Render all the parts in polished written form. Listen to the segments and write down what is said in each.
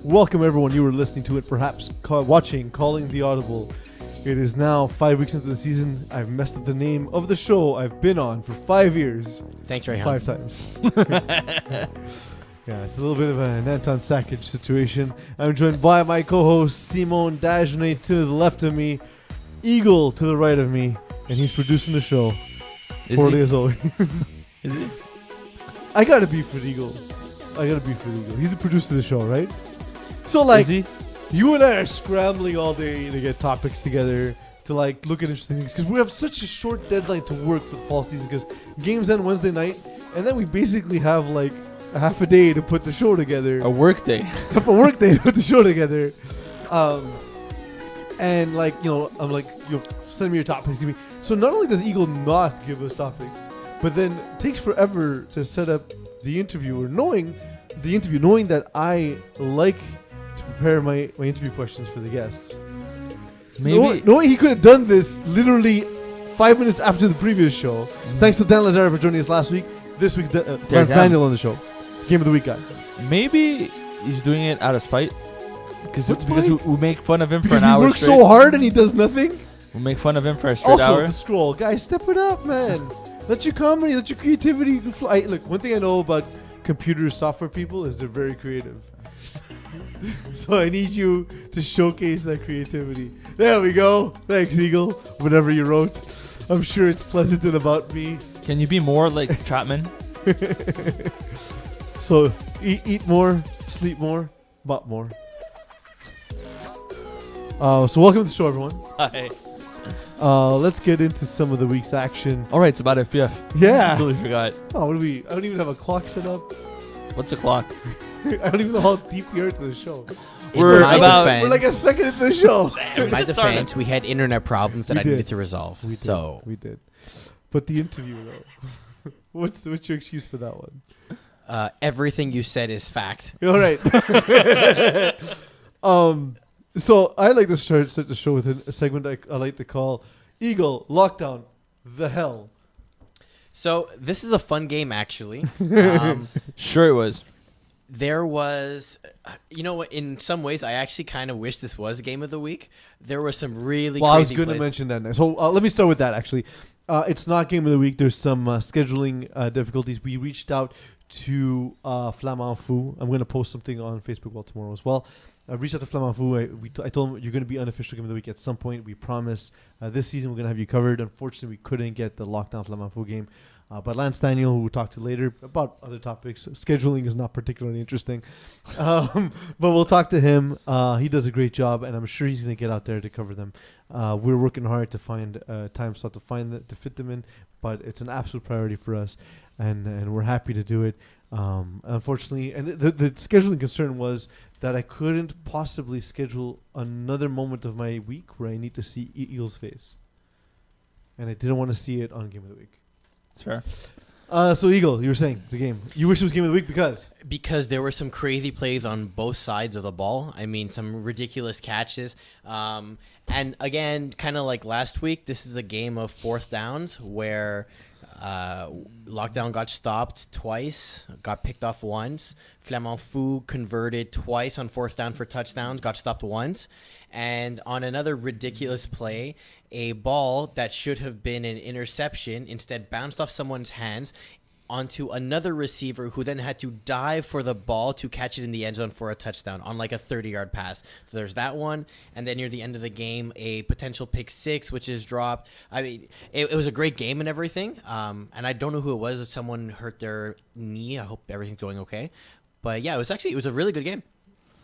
Welcome everyone, you were listening to it, perhaps watching Calling the Audible. It is now 5 weeks into the season. I've messed up the name of the show I've been on for 5 years. Thanks, Rayhan. 5 times. Yeah, it's a little bit of an Anton Sakic situation. I'm joined by my co-host Simon Dagenais to the left of me, Eagle to the right of me, and he's producing the show. Poorly as always. Is he? I gotta beef with Eagle. He's the producer of the show, right? So like, you and I are scrambling all day to get topics together to like look at interesting things because we have such a short deadline to work for the fall season because games end Wednesday night and then we basically have like a half a day to put the show together. A work day. To put the show together. And like, you know, I'm like, you send me your topics. Give me. So not only does Eagle not give us topics, but then it takes forever to set up the interview or knowing that I like to prepare my interview questions for the guests. Maybe Knowing he could have done this literally 5 minutes after the previous show. Thanks to Della for joining us last week. This week, Lance Daniel on the show. Game of the week guy. Maybe he's doing it out of spite. Because we make fun of him for an hour. He works so hard and he does nothing. We make fun of him for a straight hour. Also, the scroll. Guys, step it up, man. Let your comedy, let your creativity fly. Look, one thing I know about computer software people is they're very creative. So I need you to showcase that creativity. There we go. Thanks, Eagle. Whatever you wrote. I'm sure it's pleasant and about me. Can you be more like Chapman? So eat more, sleep more, bop more. So welcome to the show, everyone. Hi. Let's get into some of the week's action. All right, it's about FPF. Yeah. I totally forgot. Oh, I don't even have a clock set up. What's the clock? I don't even know how deep we are to the show. We're like a second into the show. In my defense, we had internet problems that I needed to resolve. We did. But the interview, though. What's your excuse for that one? Everything you said is fact. All right. So I like to start the show with a segment I like to call Eagle Lockdown the Hell. So this is a fun game, actually. Sure it was. There was, you know what, in some ways, I actually kind of wish this was Game of the Week. There were some really I was crazy going to mention that next. So let me start with that, actually. It's not Game of the Week. There's some scheduling difficulties. We reached out to Flamants Fous. I'm going to post something on Facebook tomorrow as well. I reached out to Flamants Fous. I told him you're going to be unofficial Game of the Week at some point. We promise. This season we're going to have you covered. Unfortunately, we couldn't get the Lockdown Flamants Fous game. But Lance Daniel, who we'll talk to later about other topics. Scheduling is not particularly interesting. But we'll talk to him. He does a great job, and I'm sure he's going to get out there to cover them. We're working hard to find a time slot to fit them in, but it's an absolute priority for us, and we're happy to do it. Unfortunately, and the scheduling concern was that I couldn't possibly schedule another moment of my week where I need to see Eagle's face. And I didn't want to see it on Game of the Week. That's fair. So Eagle, you were saying the game. You wish it was Game of the Week because there were some crazy plays on both sides of the ball. I mean, some ridiculous catches. And again, kind of like last week, this is a game of fourth downs where Lockdown got stopped twice, got picked off once. Flamants Fous converted twice on fourth down for touchdowns, got stopped once. And on another ridiculous play, a ball that should have been an interception instead bounced off someone's hands onto another receiver who then had to dive for the ball to catch it in the end zone for a touchdown on like a 30-yard pass. So there's that one. And then near the end of the game, a potential pick six, which is dropped. I mean, it was a great game and everything. And I don't know who it was. If someone hurt their knee. I hope everything's going okay. But yeah, it was a really good game.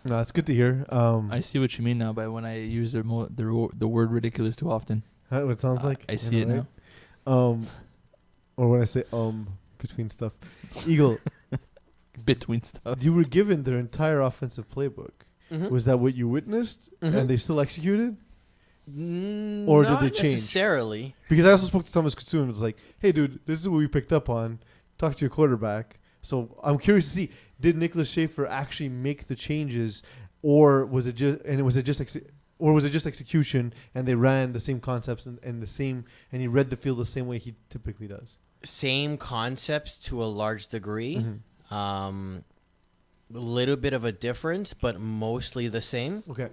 No, it's good to hear. I see what you mean now by when I use the word ridiculous too often. What it sounds like? I see it now. Or when I say between stuff. Eagle. Between stuff. You were given their entire offensive playbook. Mm-hmm. Was that what you witnessed and they still executed? Or did they change? Necessarily. Because I also spoke to Thomas Kutsu and was like, hey, dude, this is what we picked up on. Talk to your quarterback. So I'm curious to see, did Nicholas Schaefer actually make the changes or was it just execution and they ran the same concepts and the same, and he read the field the same way he typically does? Same concepts to a large degree. Mm-hmm. A little bit of a difference, but mostly the same. Okay.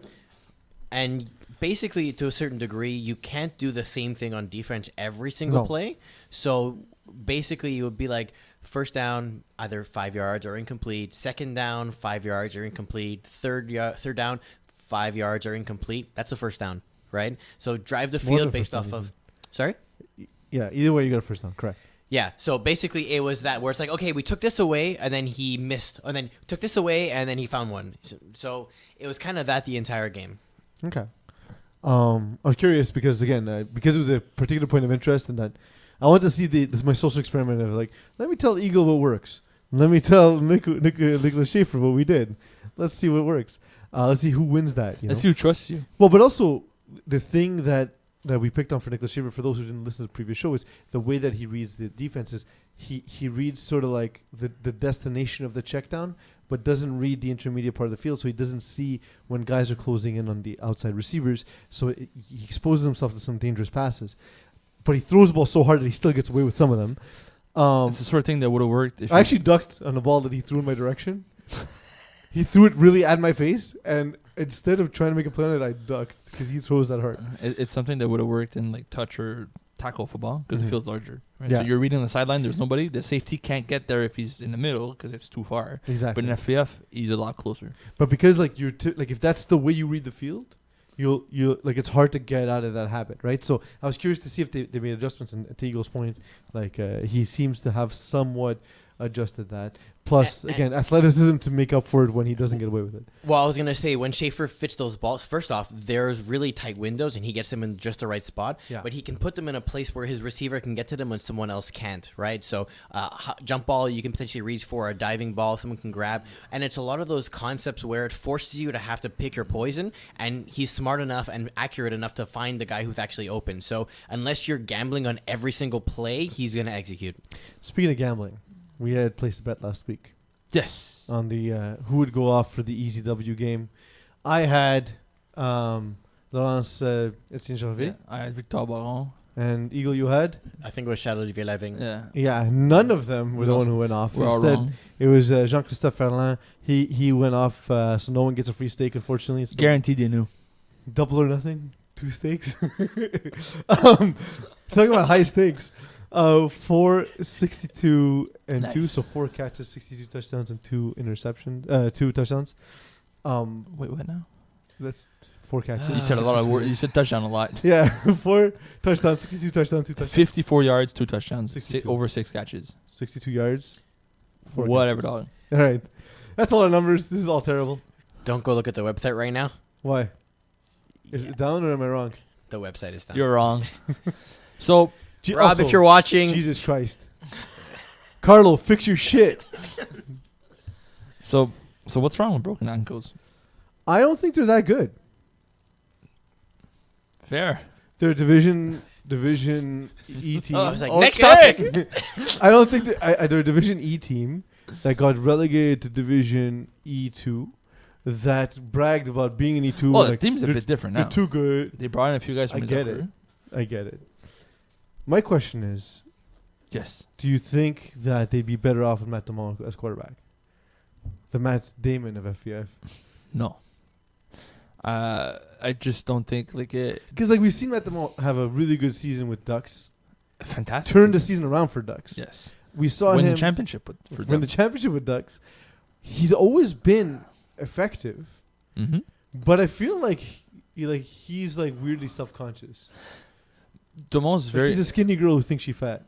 And basically, to a certain degree, you can't do the same thing on defense every single play. So basically, you would be like, first down, either 5 yards or incomplete. Second down, 5 yards or incomplete. Third down, 5 yards or incomplete. That's the first down, right? So drive the field based off of. Sorry? Yeah, either way, you got a first down. Correct. Yeah, so basically it was that where it's like, okay, we took this away and then he missed, and then took this away and then he found one. So it was kind of that the entire game. Okay. I was curious because again, because it was a particular point of interest, and that I want to see this my social experiment of like, let me tell Eagle what works. Let me tell Nicholas Schaefer what we did. Let's see what works. Let's see who wins that. Let's see who trusts you. Well, but also the thing that we picked on for Nicholas Schaefer, for those who didn't listen to the previous show, is the way that he reads the defenses. He reads sort of like the destination of the check down, but doesn't read the intermediate part of the field, so he doesn't see when guys are closing in on the outside receivers, so he exposes himself to some dangerous passes. But he throws the ball so hard that he still gets away with some of them. It's the sort of thing that would have worked. If I actually ducked on the ball that he threw in my direction. He threw it really at my face, and instead of trying to make a play on it, I ducked because he throws that hard. It's something that would have worked in like touch or tackle football because the field's larger. Right? Yeah. So you're reading the sideline. There's nobody. The safety can't get there if he's in the middle because it's too far. Exactly. But in FPF, he's a lot closer. But because like like if that's the way you read the field, you'll like it's hard to get out of that habit, right? So I was curious to see if they made adjustments. And to Eagle's point, like he seems to have somewhat adjusted that. Plus, again, athleticism to make up for it when he doesn't get away with it. Well, I was going to say, when Schaefer fits those balls, first off, there's really tight windows, and he gets them in just the right spot. Yeah. But he can put them in a place where his receiver can get to them when someone else can't, right? So jump ball, you can potentially reach for a diving ball, someone can grab. And it's a lot of those concepts where it forces you to have to pick your poison, and he's smart enough and accurate enough to find the guy who's actually open. So unless you're gambling on every single play, he's going to execute. Speaking of gambling, we had placed a bet last week. Yes. On the who would go off for the Easy W game. I had Laurence Etienne Gervais. Yeah, I had Victor Baron. And Eagle, you had? I think it was Charles-Olivier Laving. Yeah. Yeah, none of them were the one who went off. We're all Instead, wrong. it was Jean-Christophe Ferland. He went off, so no one gets a free steak, unfortunately. It's Guaranteed you knew. double or nothing, 2 steaks. Talking about high stakes. 4, 62, and Nice. 2, so 4 catches, 62 touchdowns, and 2 interceptions. 2 touchdowns. Wait, what now? That's 4 catches. You said a lot of words. You said touchdown a lot. Yeah, 4 touchdowns, 62 touchdowns, 2 touchdowns, 54 yards, 2 touchdowns, 62. over 6 catches. 62 yards. 4 Whatever, catches. dog. All right, that's all our numbers. This is all terrible. Don't go look at the website right now. Why? Is it down or am I wrong? The website is down. You're wrong. So, Rob, Also, if you're watching, Jesus Christ. Carlo, fix your shit. so what's wrong with broken ankles? I don't think they're that good. Fair. They're a division E team. Oh, I was like, Okay. next topic. I don't think they're a Division E team that got relegated to Division E2 that bragged about being in E2. Oh, the like, team's a bit different they're now. too good. They brought in a few guys from I get it. Missouri. I get it. My question is, Yes. do you think that they'd be better off with Matt Damon as quarterback? The Matt Damon of FPF. No. I just don't think like it. Because like we've seen Matt Damon have a really good season with Ducks. Fantastic. Turn the season around for Ducks. Yes. We saw Win him the championship for win the championship with Ducks. He's always been effective, Mm-hmm. but I feel like he's like weirdly self-conscious. Damon's Like very. he's a skinny girl who thinks she's fat.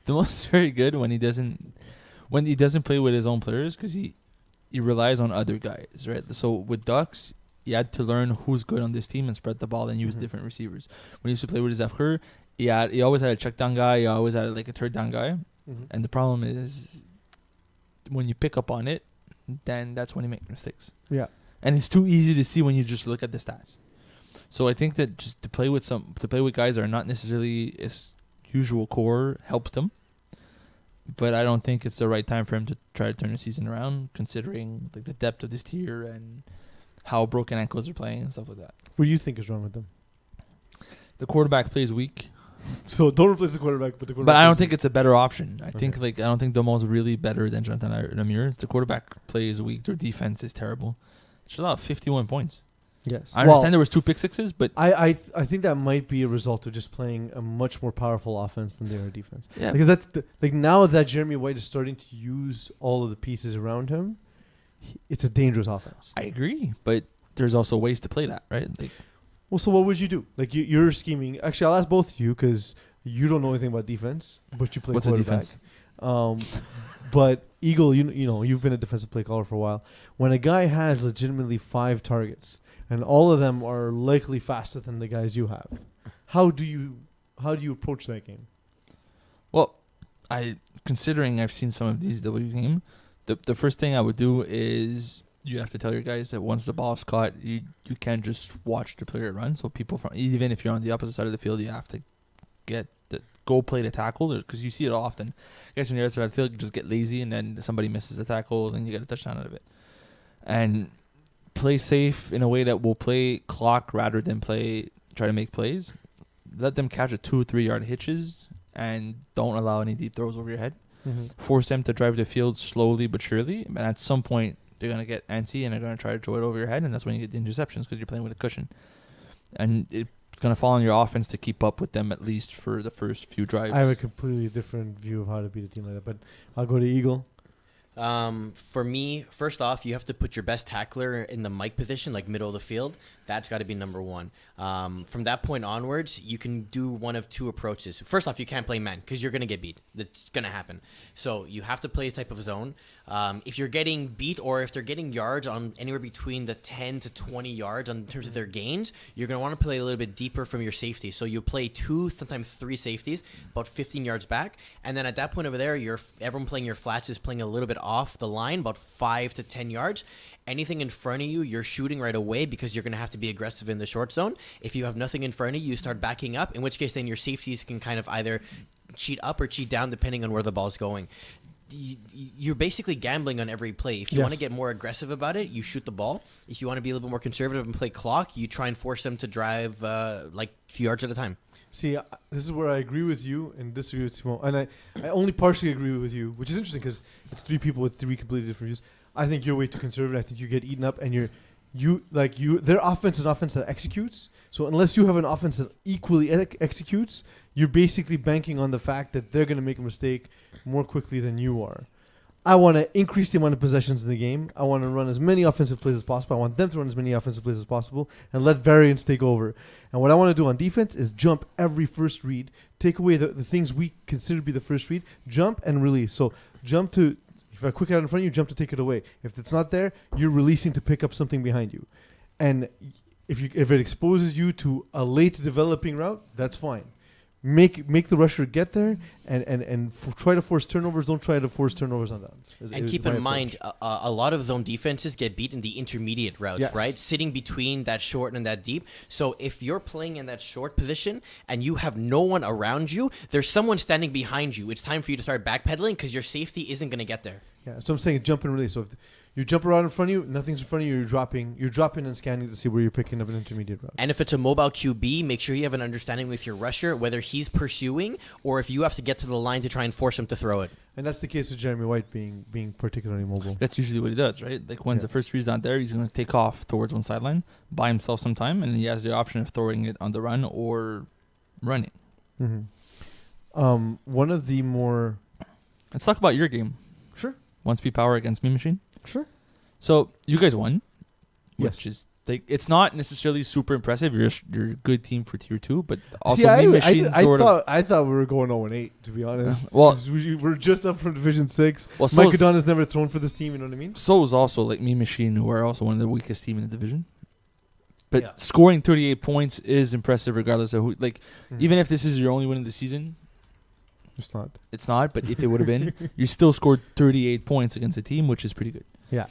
Damon's very good when he doesn't play with his own players because he relies on other guys, right? So with Ducks, he had to learn who's good on this team and spread the ball and use different receivers. When he used to play with his Afker, he always had a check down guy. He always had like a third down guy. And the problem is when you pick up on it, then that's when you make mistakes. Yeah. And it's too easy to see when you just look at the stats. So I think that just to play with guys that are not necessarily his usual core helped him. but I don't think it's the right time for him to try to turn the season around, considering like the depth of this tier and how broken ankles are playing and stuff like that. What do you think is wrong with them? The quarterback plays weak, So don't replace the quarterback, but the quarterback. but I don't plays think it's a better option. I Okay. think I don't think Domo's really better than Jonathan Namir. The quarterback plays weak. Their defense is terrible. Should allow 51 points. Yes. I understand there was 2 pick sixes, but I think that might be a result of just playing a much more powerful offense than they are defense. yeah, Because that's like now that Jeremy White is starting to use all of the pieces around him, it's a dangerous offense. I agree. But there's also ways to play that, right? Like, Well, so what would you do? Like you're scheming. Actually, I'll ask both of you because you don't know anything about defense, but you play what's a quarterback. defense? But Eagle, you know, you've been a defensive play caller for a while. When a guy has legitimately 5 targets and all of them are likely faster than the guys you have, how do you approach that game? Well, considering I've seen some of these W game, the first thing I would do is you have to tell your guys that once the ball's caught, you can't just watch the player run. So people from even if you're on the opposite side of the field, you have to go play the tackle because you see it often. Guys on the other side of the field you just get lazy and then somebody misses the tackle, then you get a touchdown out of it. And play safe in a way that will play clock rather than try to make plays. Let them catch a 2 or 3 yard hitches and don't allow any deep throws over your head. Mm-hmm. Force them to drive the field slowly but surely. And at some point, they're going to get antsy and they're going to try to throw it over your head. And that's when you get the interceptions because you're playing with a cushion. And it's going to fall on your offense to keep up with them at least for the first few drives. I have a completely different view of how to beat a team like that, but I'll go to Eagle. For me, first off, you have to put your best tackler in the mic position, like middle of the field. That's got to be number one. From that point onwards, you can do one of 2 approaches. First off, you can't play man because you're going to get beat. That's going to happen. So you have to play a type of zone. If you're getting beat or if they're getting yards on anywhere between the 10 to 20 yards in terms of their gains, you're going to want to play a little bit deeper from your safety. So you play 2, sometimes 3 safeties, about 15 yards back. And then at that point over there, everyone playing your flats is playing a little bit off the line, about 5 to 10 yards. Anything in front of you, you're shooting right away because you're going to have to be aggressive in the short zone. If you have nothing in front of you, you start backing up, in which case then your safeties can kind of either cheat up or cheat down depending on where the ball's going. You're basically gambling on every play. If you want to get more aggressive about it, you shoot the ball. If you want to be a little bit more conservative and play clock, you try and force them to drive like a few yards at a time. See, this is where I agree with you and disagree with Simone. And I only partially agree with you, which is interesting because it's 3 people with 3 completely different views. I think you're way too conservative. I think you get eaten up, and their offense is an offense that executes. So unless you have an offense that equally executes, you're basically banking on the fact that they're going to make a mistake more quickly than you are. I want to increase the amount of possessions in the game. I want to run as many offensive plays as possible. I want them to run as many offensive plays as possible and let variance take over. And what I want to do on defense is jump every first read, take away the things we consider to be the first read, jump and release. So jump to, if a quick out in front of you, jump to take it away. If it's not there, you're releasing to pick up something behind you. And if it exposes you to a late developing route, that's fine. Make the rusher get there and try to force turnovers. Don't try to force turnovers on downs. And keep in mind, a lot of zone defenses get beat in the intermediate routes, right? Sitting between that short and that deep. So if you're playing in that short position and you have no one around you, there's someone standing behind you. It's time for you to start backpedaling because your safety isn't going to get there. Yeah, so I'm saying jump and release. So if you jump around in front of you, nothing's in front of you, you're dropping and scanning to see where you're picking up an intermediate route. And if it's a mobile QB, make sure you have an understanding with your rusher, whether he's pursuing or if you have to get to the line to try and force him to throw it. And that's the case with Jeremy White being particularly mobile. That's usually what he does, right? Like when the first read's not there, he's going to take off towards one sideline, buy himself some time, and he has the option of throwing it on the run or running. Mm-hmm. One of the more... Let's talk about your game. Sure. 1-speed power against Mean Machine. Sure. So you guys won, yes. Which is it's not necessarily super impressive. You're a good team for tier 2, but also See, Mean Machine I thought we were going 0-8, to be honest. Well, we're just up from Division 6. Well, Mike O'Donnell has never thrown for this team. You know what I mean? So is also like Mean Machine, who are also one of the weakest team in the division. But scoring 38 points is impressive, regardless of who. Like, even if this is your only win of the season. It's not. It's not, but if it would have been, you still scored 38 points against a team, which is pretty good. Yeah.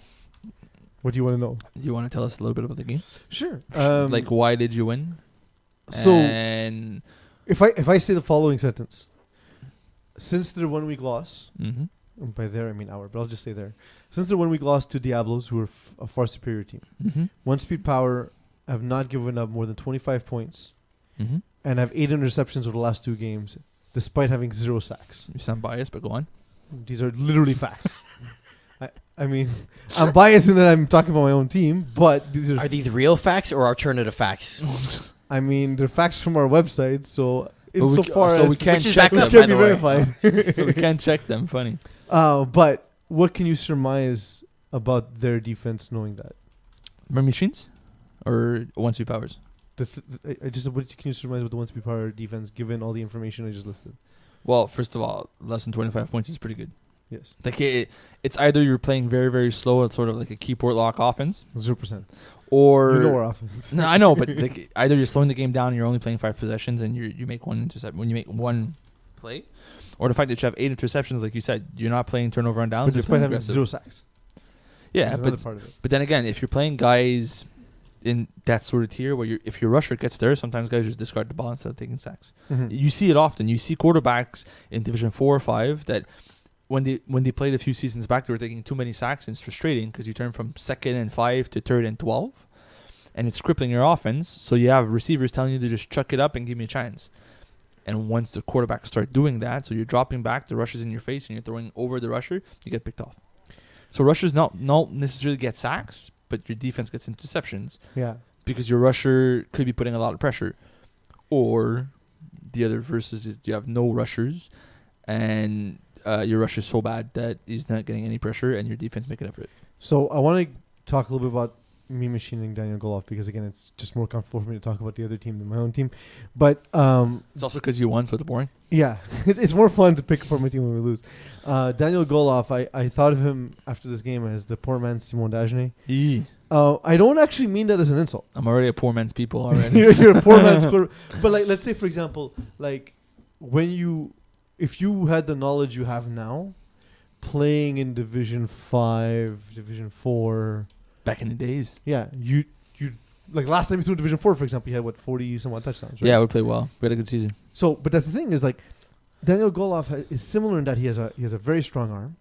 What do you want to know? Do you want to tell us a little bit about the game? Sure. Like, why did you win? So, and if I say the following sentence, since their 1 week loss, Mm-hmm. and by there I mean our, but I'll just say there. Since their 1 week loss to Diablos, who are a far superior team, Mm-hmm. One Speed Power have not given up more than 25 points Mm-hmm. and have 8 interceptions over the last 2 games, despite having 0 sacks. You sound biased, but go on. These are literally facts. I mean, I'm biased in that I'm talking about my own team, but these Are these real facts or alternative facts? I mean, they're facts from our website, so But we insofar so as we can't Which is check back which up, them. can by be the way. verified. So we can't check them. Funny. But what can you surmise about their defense knowing that? Machines or 1-speed powers? I just said, what can you surmise with the One Speed Power defense given all the information I just listed? Well, first of all, less than 25 points is pretty good. Yes. Like it's either you're playing very, very slow at sort of like a keyboard lock offense, 0%. or You know our offense. no, I know, but like either you're slowing the game down and you're only playing 5 possessions and you make one interception when you make one play, or the fact that you have 8 interceptions, like you said, you're not playing turnover and downs. But You're despite playing having aggressive. 0 sacks. Yeah, That's another but part of it. but then again, if you're playing guys in that sort of tier where if your rusher gets there, sometimes guys just discard the ball instead of taking sacks. Mhm. You see it often. You see quarterbacks in Division 4 or 5 that when they played a few seasons back, they were taking too many sacks, and it's frustrating because you turn from 2nd and 5 to 3rd and 12, and it's crippling your offense. So you have receivers telling you to just chuck it up and give me a chance. And once the quarterbacks start doing that, so you're dropping back, the rusher's in your face, and you're throwing over the rusher, you get picked off. So rushers not necessarily get sacks, but your defense gets interceptions Yeah. because your rusher could be putting a lot of pressure. Or the other versus is you have no rushers, and your rusher's so bad that he's not getting any pressure, and your defense making up for it. So I want to talk a little bit about me machining Daniel Goloff because, again, it's just more comfortable for me to talk about the other team than my own team. But It's also because you won, so it's boring. yeah, it's more fun to pick apart my team when we lose. Daniel Goloff, I thought of him after this game as the poor man's Simon Dagenais. I don't actually mean that as an insult. I'm already a poor man's people already. you're a poor man's quarter. But like, let's say, for example, like if you had the knowledge you have now, playing in Division 5, Division 4, Back in the days. yeah, you like last time you threw Division 4, for example, you had what 40 somewhat touchdowns, right? Yeah, we played well. We had a good season. So, but that's the thing is like Daniel Goloff is similar in that he has a very strong arm,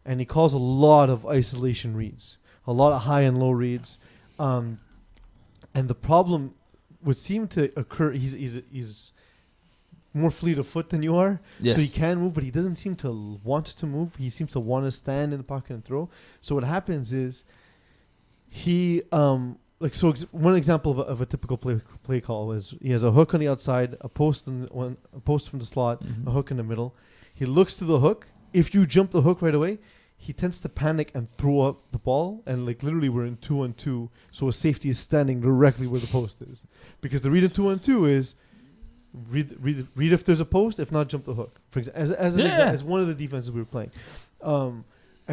and he calls a lot of isolation reads, a lot of high and low reads, and the problem would seem to occur. He's more fleet of foot than you are, Yes. so he can move, but he doesn't seem to want to move. He seems to want to stand in the pocket and throw. So what happens is he one example of a typical play call is he has a hook on the outside, a post from the slot, Mhm. a hook in the middle. He looks to the hook. If you jump the hook right away, he tends to panic and throw up the ball. And like literally, we're in 2-on-2, so a safety is standing directly where the post is, because the read in 2-on-2 is read if there's a post. If not, jump the hook. For example, as one of the defenses we were playing, and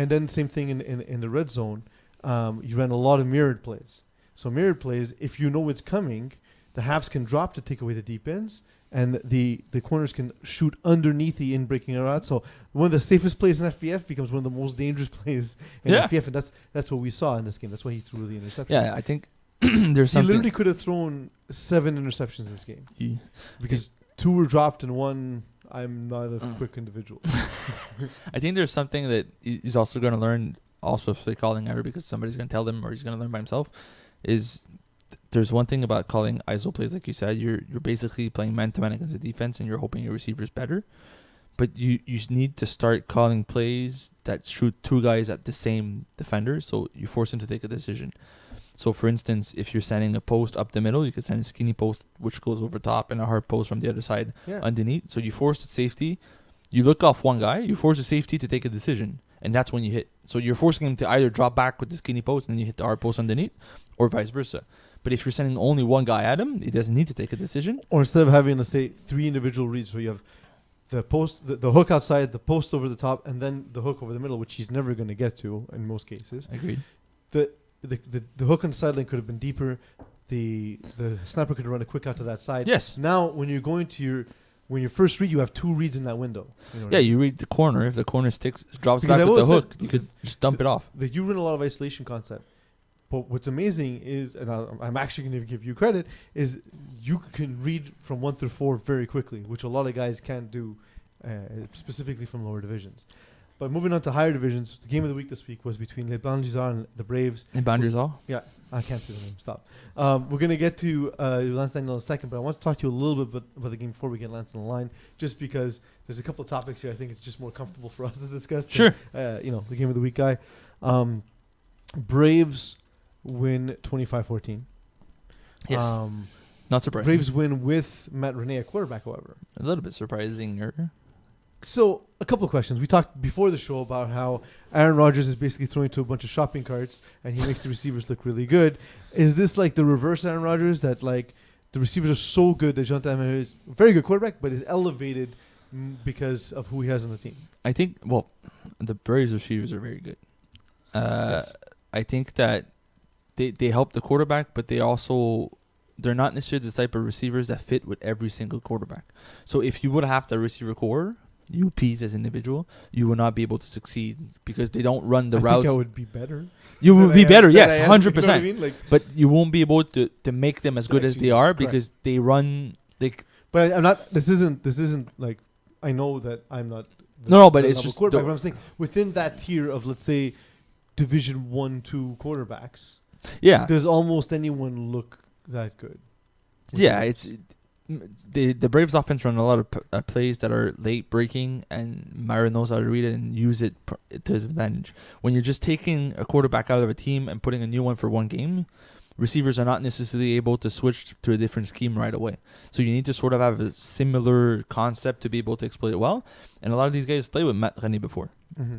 then same thing in the red zone. You ran a lot of mirrored plays. So mirrored plays, if you know it's coming, the halves can drop to take away the deep ends, and the corners can shoot underneath the in breaking route. So one of the safest plays in FPF becomes one of the most dangerous plays in FPF, and that's what we saw in this game. That's why he threw the interception. Yeah, I think there's He something. literally could have thrown 7 interceptions this game because 2 were dropped and 1. I'm not a quick individual. I think there's something that he's also going to learn, also if they're calling ever, because somebody's going to tell them or he's going to learn by himself, is there's one thing about calling ISO plays, like you said, you're basically playing man-to-man against the defense and you're hoping your receiver's better. But you need to start calling plays that shoot 2 guys at the same defender, so you force him to take a decision. So, for instance, if you're sending a post up the middle, you could send a skinny post which goes over top and a hard post from the other side underneath. So you force the safety. You look off one guy. You force the safety to take a decision, and that's when you hit. So you're forcing him to either drop back with the skinny post and then you hit the hard post underneath, or vice versa. But if you're sending only one guy at him, he doesn't need to take a decision. Or instead of having, let's say, 3 individual reads where you have the post, the hook outside, the post over the top, and then the hook over the middle, which he's never going to get to in most cases. Agreed. The hook on the sideline could have been deeper. The snapper could have run a quick out to that side. Yes. Now, when you're going to your first read, you have 2 reads in that window. You know what I mean? You read the corner. If the corner drops Because back I've with the always hook, said you could just dump it off. You run a lot of isolation concept. But what's amazing is, and I'm actually going to give you credit, is you can read from 1 through 4 very quickly, which a lot of guys can't do specifically from lower divisions. But moving on to higher divisions, the game of the week this week was between Les Banlieusards and the Braves. And Banlieusards? Yeah, I can't say the name. Stop. We're going to get to Lance Daniel in a second, but I want to talk to you a little bit about the game before we get Lance on the line, just because there's a couple of topics here I think it's just more comfortable for us to discuss. Sure. Than, the game of the week guy. Braves win 25-14. Yes. Not surprising. Braves win with Matt Rene at quarterback, however. A little bit surprising. So, a couple of questions. We talked before the show about how Aaron Rodgers is basically throwing to a bunch of shopping carts and he makes the receivers look really good. Is this like the reverse Aaron Rodgers, that like the receivers are so good that Jean Tamer is a very good quarterback but is elevated because of who he has on the team? I think, the Braves receivers are very good. Yes. I think that they help the quarterback, but they're not necessarily the type of receivers that fit with every single quarterback. So if you would have the receiver core, you Peeze as an individual, you will not be able to succeed because they don't run the routes. I think I would be better. You would be better, yes, 100%. You know what I mean? Like, but you won't be able to make them as good as they are because they run. But I'm not. This isn't like, I know that I'm not. But it's just. But I'm saying within that tier of, let's say, Division 1-2 quarterbacks. Yeah. Does almost anyone look that good? Yeah, the Braves offense run a lot of plays that are late breaking, and Myra knows how to read it and use it to his advantage. When you're just taking a quarterback out of a team and putting a new one for one game, receivers are not necessarily able to switch to a different scheme right away. So you need to sort of have a similar concept to be able to exploit it well. And a lot of these guys played with Matt René before. Mm-hmm.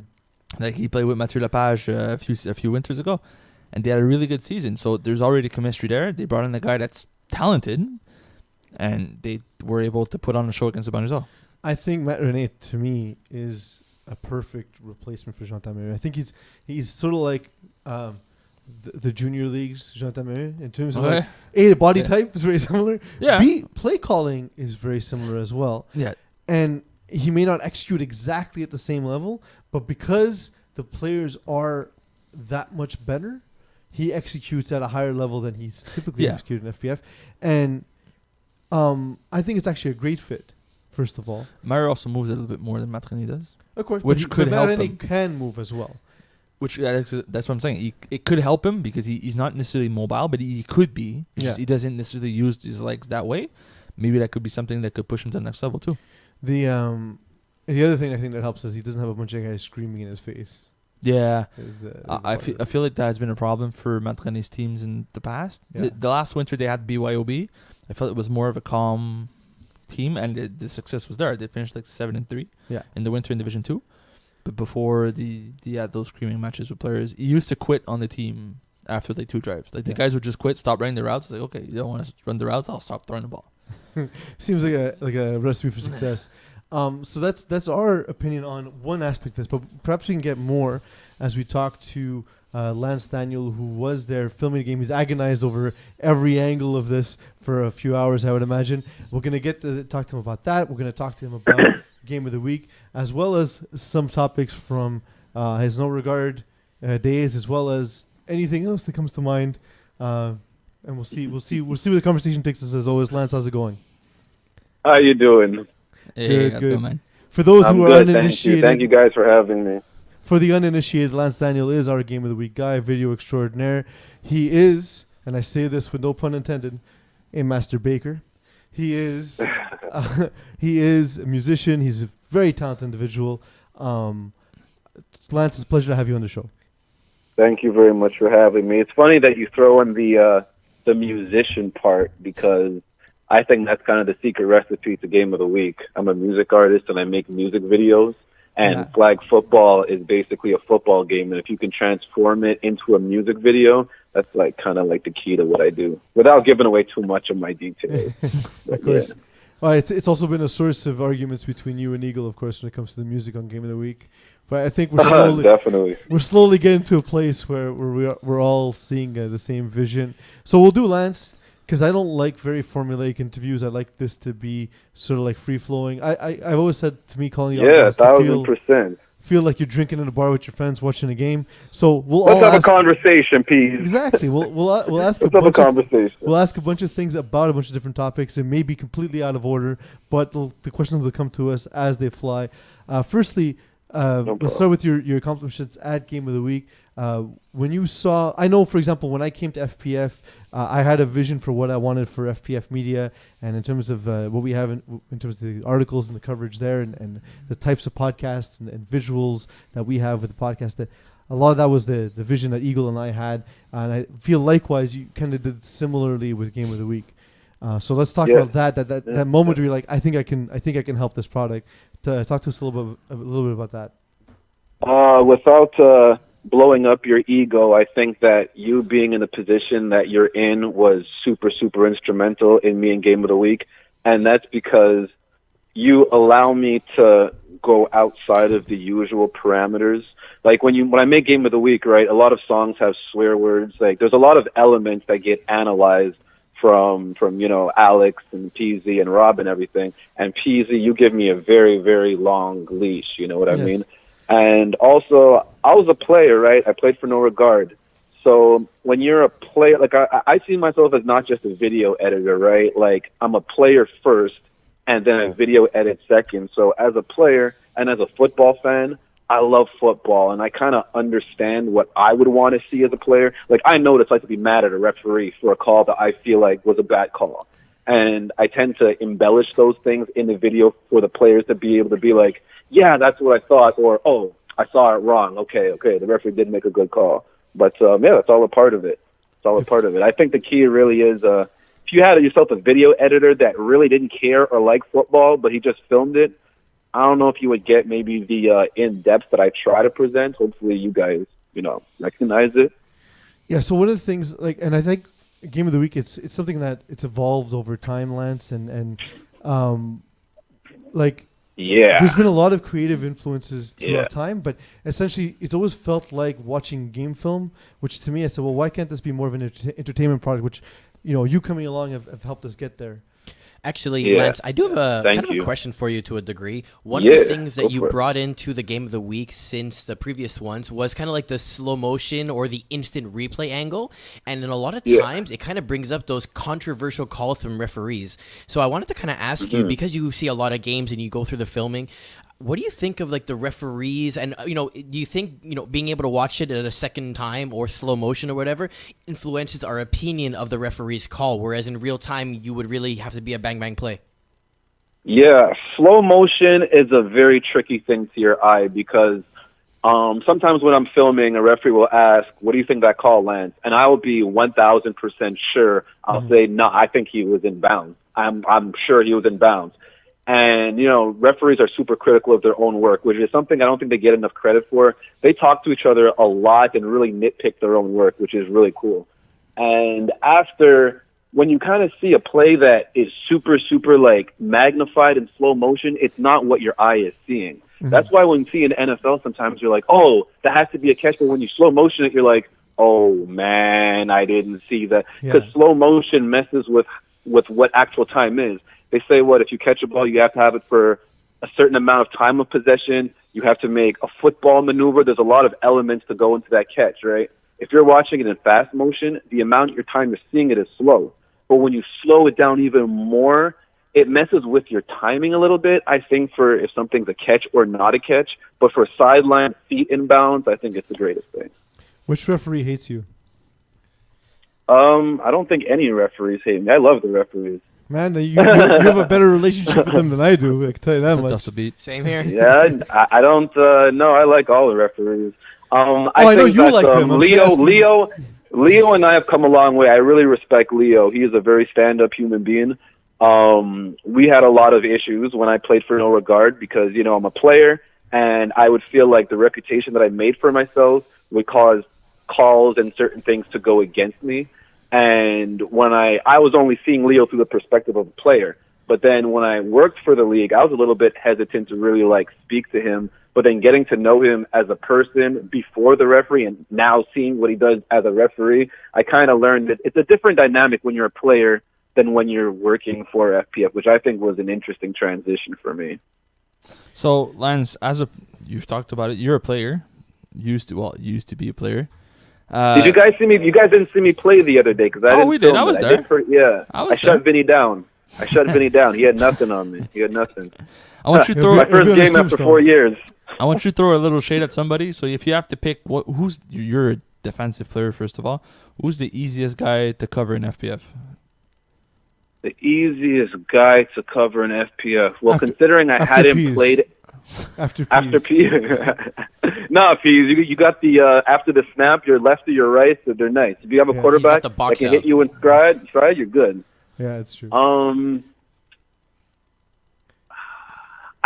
Like he played with Mathieu Lepage a few winters ago, and they had a really good season. So there's already chemistry there. They brought in a guy that's talented, and they were able to put on a show against the Banlieusards. I think Matt René, to me, is a perfect replacement for Jean Tamer. I think he's sort of like the junior leagues Jean Tamer in terms of like, A, the body type is very similar. Yeah. B, play calling is very similar as well. Yeah. And he may not execute exactly at the same level, but because the players are that much better, he executes at a higher level than he's typically executed in FPF. And I think it's actually a great fit, first of all. Myra also moves a little bit more than Matt René does. Of course. Which could help him. He can move as well. Which that's what I'm saying. It could help him because he's not necessarily mobile, but he could be. Just he doesn't necessarily use his legs that way. Maybe that could be something that could push him to the next level too. The other thing I think that helps is he doesn't have a bunch of guys screaming in his face. Yeah, I feel like that has been a problem for Matt René's teams in the past. Yeah. The last winter they had BYOB. I felt it was more of a calm team, and the success was there. They finished like 7-3 in the winter in Division 2. But before they had those screaming matches with players, he used to quit on the team after like 2 drives. Like the guys would just quit, stop running the routes. It's like, okay, you don't want to run the routes, I'll stop throwing the ball. Seems like a recipe for success. So that's our opinion on one aspect of this, but perhaps we can get more as we talk to Lance Daniel, who was there filming the game. He's agonized over every angle of this for a few hours, I would imagine. We're going to get to talk to him about that. We're going to talk to him about Game of the Week, as well as some topics from his No Regard days, as well as anything else that comes to mind. And we'll see where the conversation takes us. As always, Lance, how's it going? How you doing? Hey, good. Man. For those I'm who good, are uninitiated, thank you guys for having me. For the uninitiated, Lance Daniel is our Game of the Week guy, video extraordinaire. He is, and I say this with no pun intended, a master baker. He is he is a musician. He's a very talented individual. Lance, it's a pleasure to have you on the show. Thank you very much for having me. It's funny that you throw in the musician part, because I think that's kind of the secret recipe to Game of the Week. I'm a music artist and I make music videos, and flag football is basically a football game. And if you can transform it into a music video, that's like kind of like the key to what I do, without giving away too much of my details. Of course. Yeah. Well, it's also been a source of arguments between you and Eagle, of course, when it comes to the music on Game of the Week. But I think we're slowly getting to a place where we're all seeing the same vision. So we'll do, Lance, because I don't like very formulaic interviews. I like this to be sort of like free flowing. I've always said, to me, calling the audience 1,000%. feel like you're drinking in a bar with your friends watching a game. So we'll Let's all have ask, a conversation, Peeze. exactly. We'll ask Let's have a conversation. We'll ask a bunch of things about a bunch of different topics. It may be completely out of order, but the questions will come to us as they fly. Firstly, let's start with your accomplishments at Game of the Week. When you saw, I know, for example, when I came to FPF, I had a vision for what I wanted for FPF media, and in terms of what we have in terms of the articles and the coverage there, and the types of podcasts and visuals that we have with the podcast, that a lot of that was the vision that Eagle and I had, and I feel likewise you kind of did similarly with Game of the Week. So let's talk about that moment where you're like, I think I can help this product. Talk to us a little bit about that. Without blowing up your ego, I think that you being in the position that you're in was super, super instrumental in me in Game of the Week. And that's because you allow me to go outside of the usual parameters. Like when I make Game of the Week, right, a lot of songs have swear words. Like there's a lot of elements that get analyzed from Alex and Peeze and Rob and everything. And Peeze, you give me a very, very long leash, you know what I mean? And also, I was a player, right? I played for No Regard. So when you're a player, like I see myself as not just a video editor, right? Like I'm a player first and then a video edit second. So as a player and as a football fan, I love football and I kind of understand what I would want to see as a player. Like I know what it's like to be mad at a referee for a call that I feel like was a bad call. And I tend to embellish those things in the video for the players to be able to be like, yeah, that's what I thought, or, oh, I saw it wrong. Okay, the referee did make a good call. But, that's all a part of it. It's all a part of it. I think the key really is if you had yourself a video editor that really didn't care or like football, but he just filmed it, I don't know if you would get maybe the in-depth that I try to present. Hopefully you guys, recognize it. Yeah, so one of the things, and I think Game of the Week, it's something that it's evolved over time, Lance, and there's been a lot of creative influences throughout time, but essentially it's always felt like watching game film, which to me I said, well, why can't this be more of an entertainment product, which, you coming along have helped us get there. Actually, Lance, I do have a question for you to a degree. One of the things that you brought into the Game of the Week since the previous ones was kind of like the slow motion or the instant replay angle. And then a lot of times it kind of brings up those controversial calls from referees. So I wanted to kind of ask you, because you see a lot of games and you go through the filming, what do you think of like the referees, and do you think being able to watch it at a second time or slow motion or whatever influences our opinion of the referee's call, whereas in real time you would really have to be a bang bang play? Yeah, slow motion is a very tricky thing to your eye because sometimes when I'm filming, a referee will ask, "What do you think that call, Lance?" And I will be 1,000% sure. I'll say, "No, I think he was in bounds. I'm sure he was in bounds." And, referees are super critical of their own work, which is something I don't think they get enough credit for. They talk to each other a lot and really nitpick their own work, which is really cool. And when you kind of see a play that is super, super, magnified in slow motion, it's not what your eye is seeing. Mm-hmm. That's why when you see in the NFL, sometimes you're like, oh, that has to be a catch. But when you slow motion it, you're like, oh, man, I didn't see that. Because slow motion messes with what actual time is. They say, if you catch a ball, you have to have it for a certain amount of time of possession. You have to make a football maneuver. There's a lot of elements to go into that catch, right? If you're watching it in fast motion, the amount of your time you're seeing it is slow. But when you slow it down even more, it messes with your timing a little bit, I think, for if something's a catch or not a catch. But for sideline, feet inbounds, I think it's the greatest thing. Which referee hates you? I don't think any referees hate me. I love the referees. Man, you have a better relationship with them than I do. I can tell you that much. Same here. Yeah, I don't. No, I like all the referees. I know you like them. Leo and I have come a long way. I really respect Leo. He is a very stand-up human being. We had a lot of issues when I played for No Regard because, I'm a player, and I would feel like the reputation that I made for myself would cause calls and certain things to go against me. And when I was only seeing Leo through the perspective of a player. But then when I worked for the league, I was a little bit hesitant to really speak to him. But then getting to know him as a person before the referee and now seeing what he does as a referee, I kind of learned that it's a different dynamic when you're a player than when you're working for FPF, which I think was an interesting transition for me. So, Lance, you've talked about it. You're a player. Used to be a player. Did you guys see me? You guys didn't see me play the other day because I didn't. We did. film I was it. there. I shut Vinny down. He had nothing on me. He had nothing. I want you to throw my first game after 4 years. I want you to throw a little shade at somebody. So if you have to pick, you're a defensive player first of all. Who's the easiest guy to cover in FPF? The easiest guy to cover in FPF. Well, considering I hadn't played after Peeze. No, Peeze, you got the after the snap, your left or your right, so they're nice. If you have a quarterback that can hit you in stride, you're good. Yeah, it's true. I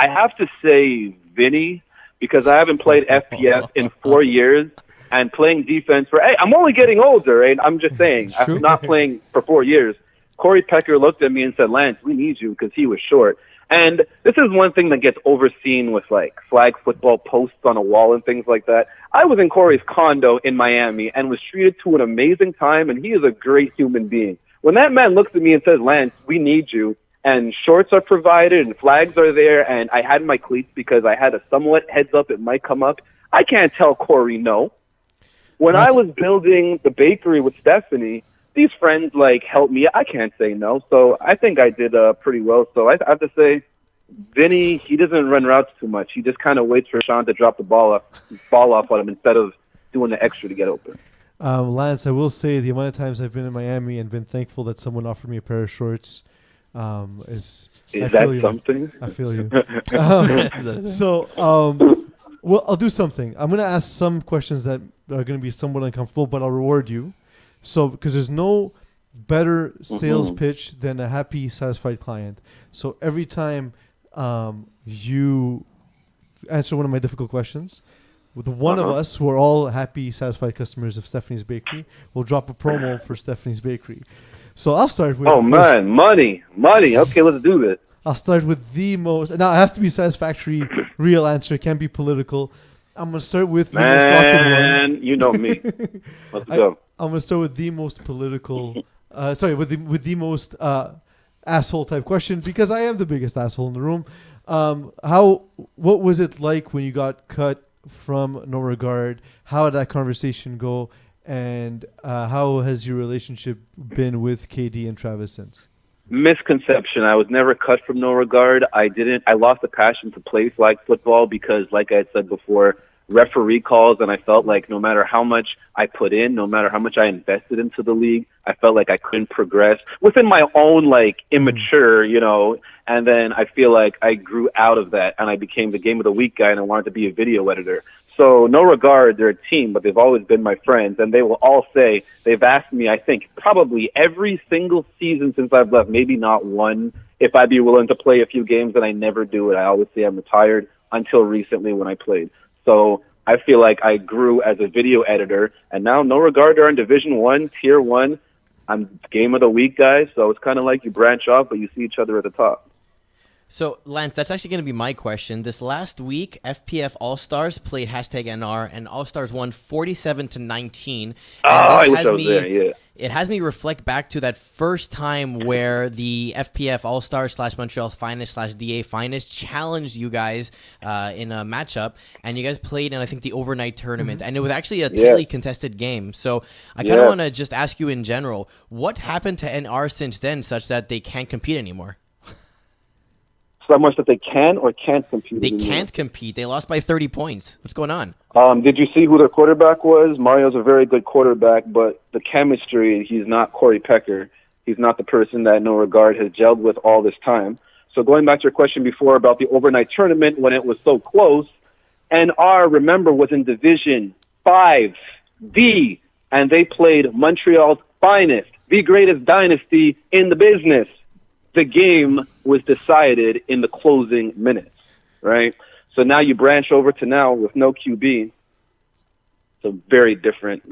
have to say Vinny because I haven't played FPF in 4 years. And playing defense I'm only getting older, right? I'm just saying, I'm not playing for 4 years. Corey Pecker looked at me and said, Lance, we need you because he was short. And this is one thing that gets overseen with like flag football posts on a wall and things like that. I was in Corey's condo in Miami and was treated to an amazing time, and he is a great human being. When that man looks at me and says, Lance, we need you, and shorts are provided and flags are there, and I had my cleats because I had a somewhat heads up it might come up, I can't tell Corey no. When I was building the bakery with Stephanie, these friends helped me. I can't say no. So I think I did pretty well. So I have to say, Vinny, he doesn't run routes too much. He just kind of waits for Sean to drop the ball off on him instead of doing the extra to get open. Lance, I will say the amount of times I've been in Miami and been thankful that someone offered me a pair of shorts is that something? I feel you. Well, I'll do something. I'm going to ask some questions that are going to be somewhat uncomfortable, but I'll reward you. So, because there's no better sales pitch than a happy, satisfied client. So every time you answer one of my difficult questions, with one of us who are all happy, satisfied customers of Stephanie's Bakery, we'll drop a promo for Stephanie's Bakery. So I'll start with... Oh, man, money. Okay, let's do this. I'll start with the most... Now, it has to be satisfactory, real answer. It can't be political. I'm going to start with the most awkward one. You know me. Let's go. I'm going to start with the most political... with the most asshole-type question, because I am the biggest asshole in the room. What was it like when you got cut from No Regard? How did that conversation go? And how has your relationship been with KD and Travis since? Misconception. I was never cut from No Regard. I lost the passion to play flag football because, like I had said before, referee calls, and I felt like no matter how much I put in, no matter how much I invested into the league, I felt like I couldn't progress within my own immature, and then I feel like I grew out of that and I became the Game of the Week guy and I wanted to be a video editor. So No Regard, they're a team, but they've always been my friends, and they will all say, they've asked me, I think, probably every single season since I've left, maybe not one, if I'd be willing to play a few games, and I never do it. I always say I'm retired until recently when I played. So I feel like I grew as a video editor, and now No Regard are in Division 1, Tier 1. I'm Game of the Week guy, so it's kind of like you branch off, but you see each other at the top. So, Lance, that's actually going to be my question. This last week, FPF All-Stars played #NR, and All-Stars won 47-19. I wish I was there, yeah. It has me reflect back to that first time where the FPF All-Stars / Montreal Finest / DA Finest challenged you guys in a matchup, and you guys played in, I think, the overnight tournament, and it was actually a tightly contested game. So I kind of want to just ask you in general, what happened to NR since then such that they can't compete anymore? So much that they can or can't compete. They can't compete. They lost by 30 points. What's going on? Did you see who their quarterback was? Mario's a very good quarterback, but the chemistry, he's not Corey Pecker. He's not the person that No Regard has gelled with all this time. So going back to your question before about the overnight tournament when it was so close, NR, remember, was in Division 5D, and they played Montreal's finest, the greatest dynasty in the business. The game was decided in the closing minutes, right? So now you branch over to now with no QB. It's a very different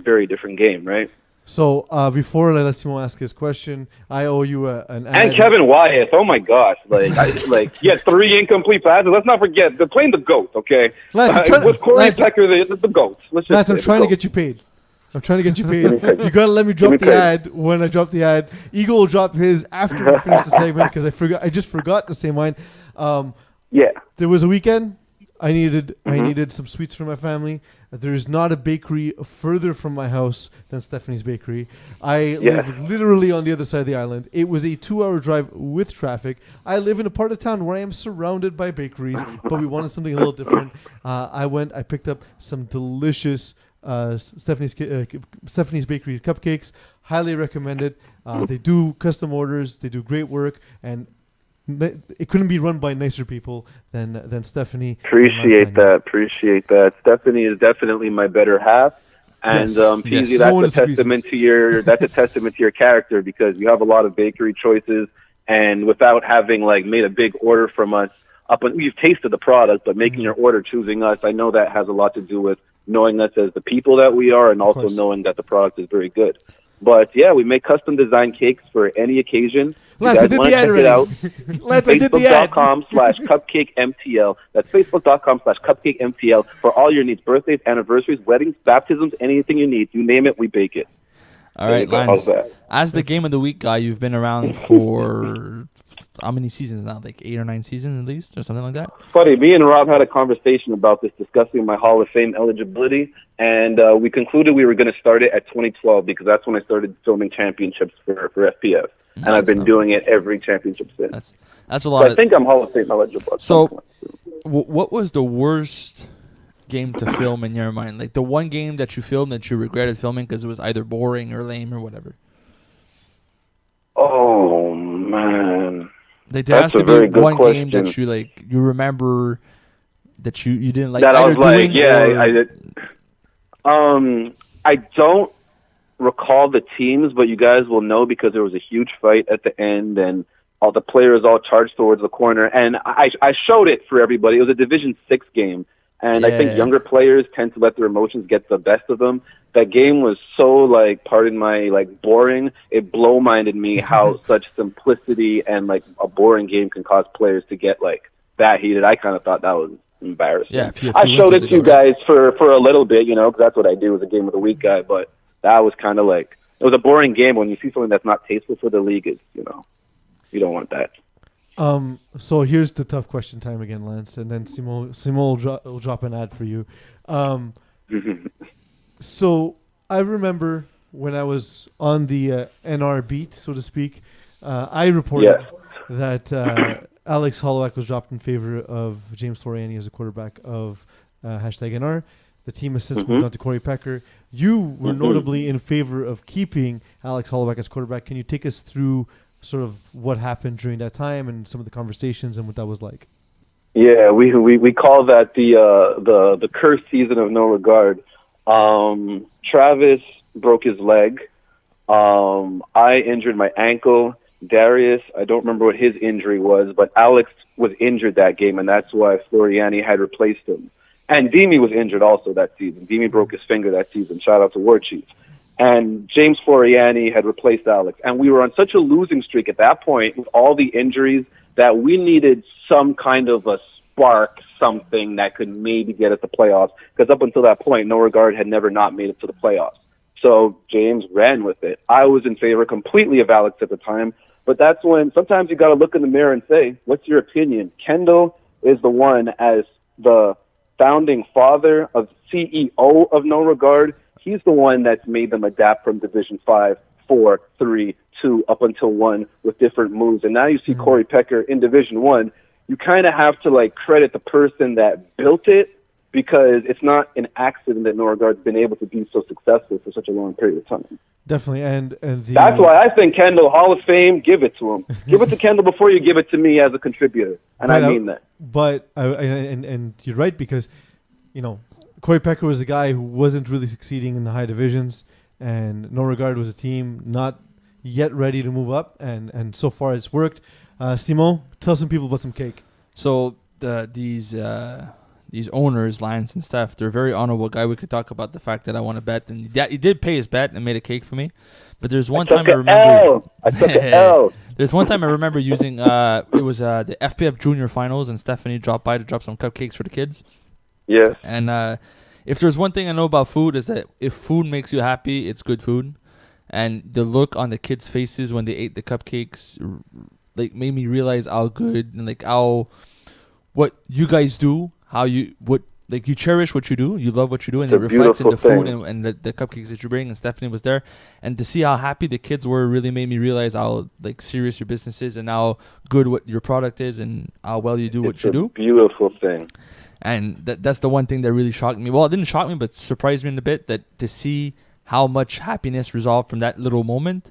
game, right? So before I let Simon ask his question, I owe you an ad. And Kevin Wyatt, oh my gosh, he had 3 incomplete passes. Let's not forget, they're playing the GOAT, okay? Lance, with Corey Pecker, the GOAT. Lance, I'm trying to get you paid. You gotta let me drop the ad when I drop the ad. Eagle will drop his after we finish the segment because I just forgot to say mine. Yeah. There was a weekend. I needed some sweets for my family. There is not a bakery further from my house than Stephanie's Bakery. I live literally on the other side of the island. It was a 2-hour drive with traffic. I live in a part of town where I am surrounded by bakeries, but we wanted something a little different. I picked up some delicious Stephanie's Bakery cupcakes. Highly recommended. They do custom orders. They do great work, and it couldn't be run by nicer people than Stephanie. Appreciate that. Stephanie is definitely my better half, and Peeze, that's a testament to your character, because you have a lot of bakery choices, and without having made a big order from us, you've tasted the product, but making your order, choosing us, I know that has a lot to do with knowing us as the people that we are, and also knowing that the product is very good. But yeah, we make custom design cakes for any occasion. Lance, I did the ad already. Lance, I did the ad. Facebook.com/CupcakeMTL. That's Facebook.com/CupcakeMTL for all your needs: birthdays, anniversaries, weddings, baptisms, anything you need. You name it, we bake it. All right, Lance. As the Game of the Week guy, you've been around for how many seasons now? 8 or 9 seasons at least, or something like that? Funny, me and Rob had a conversation about this, discussing my Hall of Fame eligibility, and we concluded we were going to start it at 2012 because that's when I started filming championships for FPF, and I've been doing it every championship since. That's a lot. So I think I'm Hall of Fame eligible. So, what was the worst game to film in your mind? The one game that you filmed that you regretted filming because it was either boring or lame or whatever? Oh, man. There has to be one game that you you remember that you didn't like. That I was I did. I don't recall the teams, but you guys will know because there was a huge fight at the end, and all the players all charged towards the corner. And I showed it for everybody. It was a Division 6 game, and I think younger players tend to let their emotions get the best of them. That game was so, pardon my, boring. It blow-minded me how such simplicity and, a boring game can cause players to get, that heated. I kind of thought that was embarrassing. Yeah, I showed it to you guys for a little bit, because that's what I do as a Game of the Week guy, but that was kind of it was a boring game. When you see something that's not tasteful for the league, it's, you don't want that. So here's the tough question time again, Lance, and then Simon will drop an ad for you. So I remember when I was on the NR beat, so to speak, I reported that Alex Hollowak was dropped in favor of James Floriani as a quarterback of #NR. The team has since moved on to Corey Pecker. You were notably in favor of keeping Alex Hollowak as quarterback. Can you take us through sort of what happened during that time and some of the conversations and what that was like? Yeah, we call that the cursed season of no regard. Travis broke his leg. I injured my ankle. Darius, I don't remember what his injury was, but Alex was injured that game, and that's why Floriani had replaced him. And Demi was injured also that season. Demi broke his finger that season. Shout out to War Chief. And James Floriani had replaced Alex. And we were on such a losing streak at that point with all the injuries that we needed some kind of a spark, something that could maybe get us the playoffs. Because up until that point, No Regard had never not made it to the playoffs. So James ran with it. I was in favor completely of Alex at the time. But that's when sometimes you got to look in the mirror and say, what's your opinion? Kendall is the one, as the founding father of CEO of No Regard. He's the one that's made them adapt from Division 5, 4, 3, 2, up until 1 with different moves. And now you see Corey Pecker in Division 1. You kind of have to, credit the person that built it, because it's not an accident that No Regard's been able to be so successful for such a long period of time. Definitely, and that's why I think Kendall, Hall of Fame, give it to him. Give it to Kendall before you give it to me as a contributor, and I mean that. But and you're right, because Corey Pecker was a guy who wasn't really succeeding in the high divisions, and No Regard was a team not yet ready to move up, and so far it's worked. Simon, tell some people about some cake. So these owners, Lance and Steph, they're a very honorable guy. We could talk about the fact that I won a bet, and he did pay his bet and made a cake for me. But there's one time I remember. I took an L. There's one time I remember using it was the FPF Junior Finals, and Stephanie dropped by to drop some cupcakes for the kids. Yes. And if there's one thing I know about food, is that if food makes you happy, it's good food. And the look on the kids' faces when they ate the cupcakes made me realize how good and how what you guys do, like you cherish what you do, you love what you do, and It's it a reflects in the beautiful food thing. and the cupcakes that you bring. And Stephanie was there, and to see how happy the kids were really made me realize how like serious your business is and how good what your product is and how well you do what you do. It's a beautiful thing. And that's the one thing that really shocked me. Well, it didn't shock me, but surprised me in a bit, that to see how much happiness resolved from that little moment,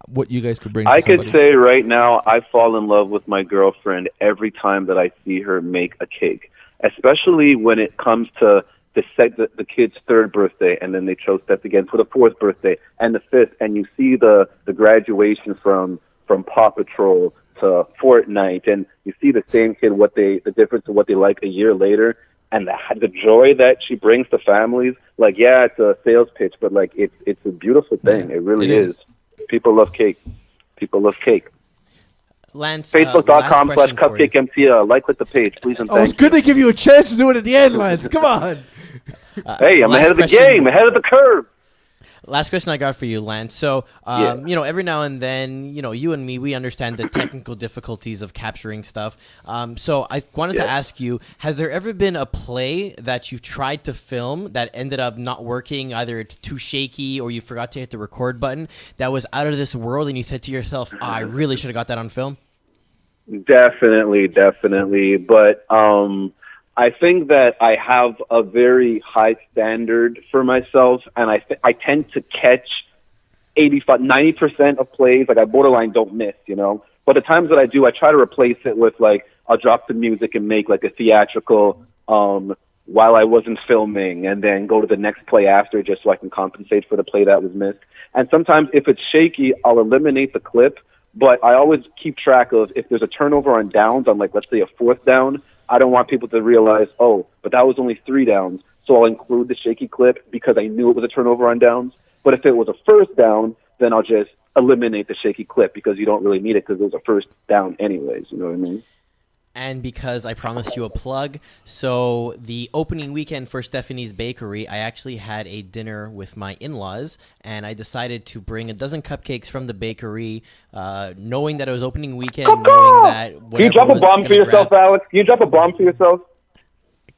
what you guys could bring to I somebody. could say right now I fall in love with my girlfriend every time that I see her make a cake, especially when it comes to the kid's third birthday, and then they chose steps again for the fourth birthday and the fifth, and you see the graduation from Paw Patrol to Fortnite, and you see the same kid, the difference of what they like a year later, and the joy that she brings to families. Like, yeah, it's a sales pitch, but like it's a beautiful thing. Yeah, it really it is. People love cake. People love cake. Lance, Facebook.com/CupcakeMTL. Like with the page, please and Oh, it's thank good they give you a chance to do it at the end, Lance. Come on. Hey, I'm last ahead of the question. game, ahead of the curve. Last question I got for you, Lance. So, Yeah. every now and then, you and me, we understand the technical difficulties of capturing stuff. So I wanted to ask you, has there ever been a play that you've tried to film that ended up not working? Either it's too shaky or you forgot to hit the record button that was out of this world, and you said to yourself, I really should have got that on film? Definitely. But I think that I have a very high standard for myself, and I tend to catch 90% of plays. Like, I borderline don't miss, But the times that I do, I try to replace it with, like, I'll drop the music and make, like, a theatrical while I wasn't filming, and then go to the next play after just so I can compensate for the play that was missed. And sometimes if it's shaky, I'll eliminate the clip, but I always keep track of if there's a turnover on downs on, like, let's say a fourth down, I don't want people to realize, oh, but that was only 3 downs, so I'll include the shaky clip because I knew it was a turnover on downs. But if it was a first down, then I'll just eliminate the shaky clip because you don't really need it because it was a first down anyways, you know what I mean? And because I promised you a plug, so the opening weekend for Stephanie's Bakery, I actually had a dinner with my in-laws, and I decided to bring a dozen cupcakes from the bakery, knowing that it was opening weekend, knowing that Can you drop a bomb for yourself, Alex? Can you drop a bomb for yourself?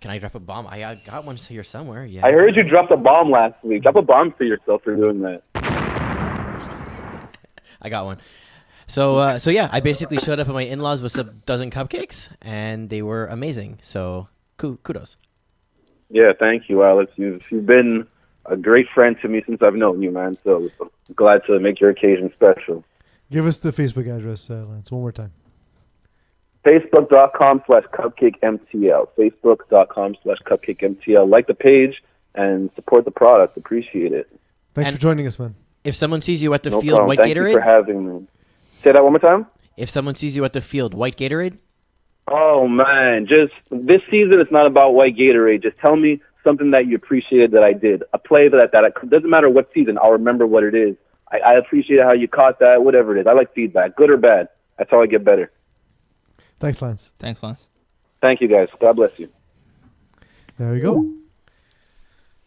Can I drop a bomb? I got one here somewhere, yeah. I heard you dropped a bomb last week. Drop a bomb for yourself for doing that. I got one. So yeah, I basically showed up at my in-laws with a dozen cupcakes, and they were amazing. So kudos. Yeah, thank you, Alex. You've been a great friend to me since I've known you, man. So glad to make your occasion special. Give us the Facebook address, Lance, one more time. Facebook.com/CupcakeMTL. Facebook.com/CupcakeMTL. Like the page and support the product. Appreciate it. Thanks for joining us, man. If someone sees you at the No field, problem. white Thank Gatorade? you for having me. Say that one more time? If someone sees you at the field, white Gatorade? Oh, man. Just this season, it's not about white Gatorade. Just tell me something that you appreciated that I did. A play that doesn't matter what season. I'll remember what it is. I appreciate how you caught that, whatever it is. I like feedback, good or bad. That's how I get better. Thanks, Lance. Thanks, Lance. Thank you, guys. God bless you. There we go.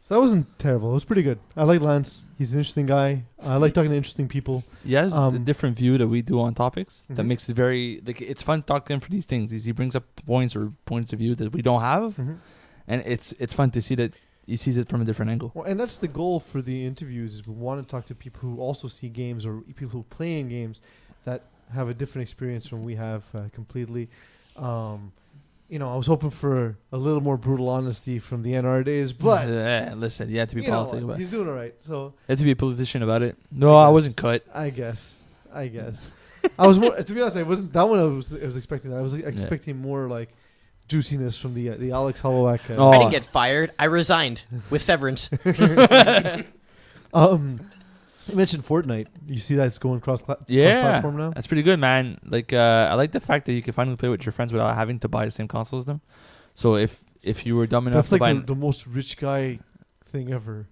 So that wasn't terrible. It was pretty good. I like Lance. He's an interesting guy. I like talking to interesting people. He has a different view that we do on topics that Mhm. makes it very like it's fun to talk to him for these things. He brings up points of view that we don't have, and it's fun to see that he sees it from a different angle. Well, and that's the goal for the interviews. Is we want to talk to people who also see games or people who play in games that have a different experience from we have completely. I was hoping for a little more brutal honesty from the NR days, but listen, you have to be you know politic what? about it. He's doing all right. So You have to be a politician about it. No, I wasn't cut. I guess. I was more. To be honest, I wasn't that one. I was expecting that. I was expecting more like juiciness from the Alex Holloway. Oh. I didn't get fired. I resigned with severance. You mentioned Fortnite. You see that's going cross Yeah, platform now. that's pretty good, man. Like, I like the fact that you can finally play with your friends without having to buy the same console as them. So if you were dumb enough That's to like buy, the most rich guy thing ever.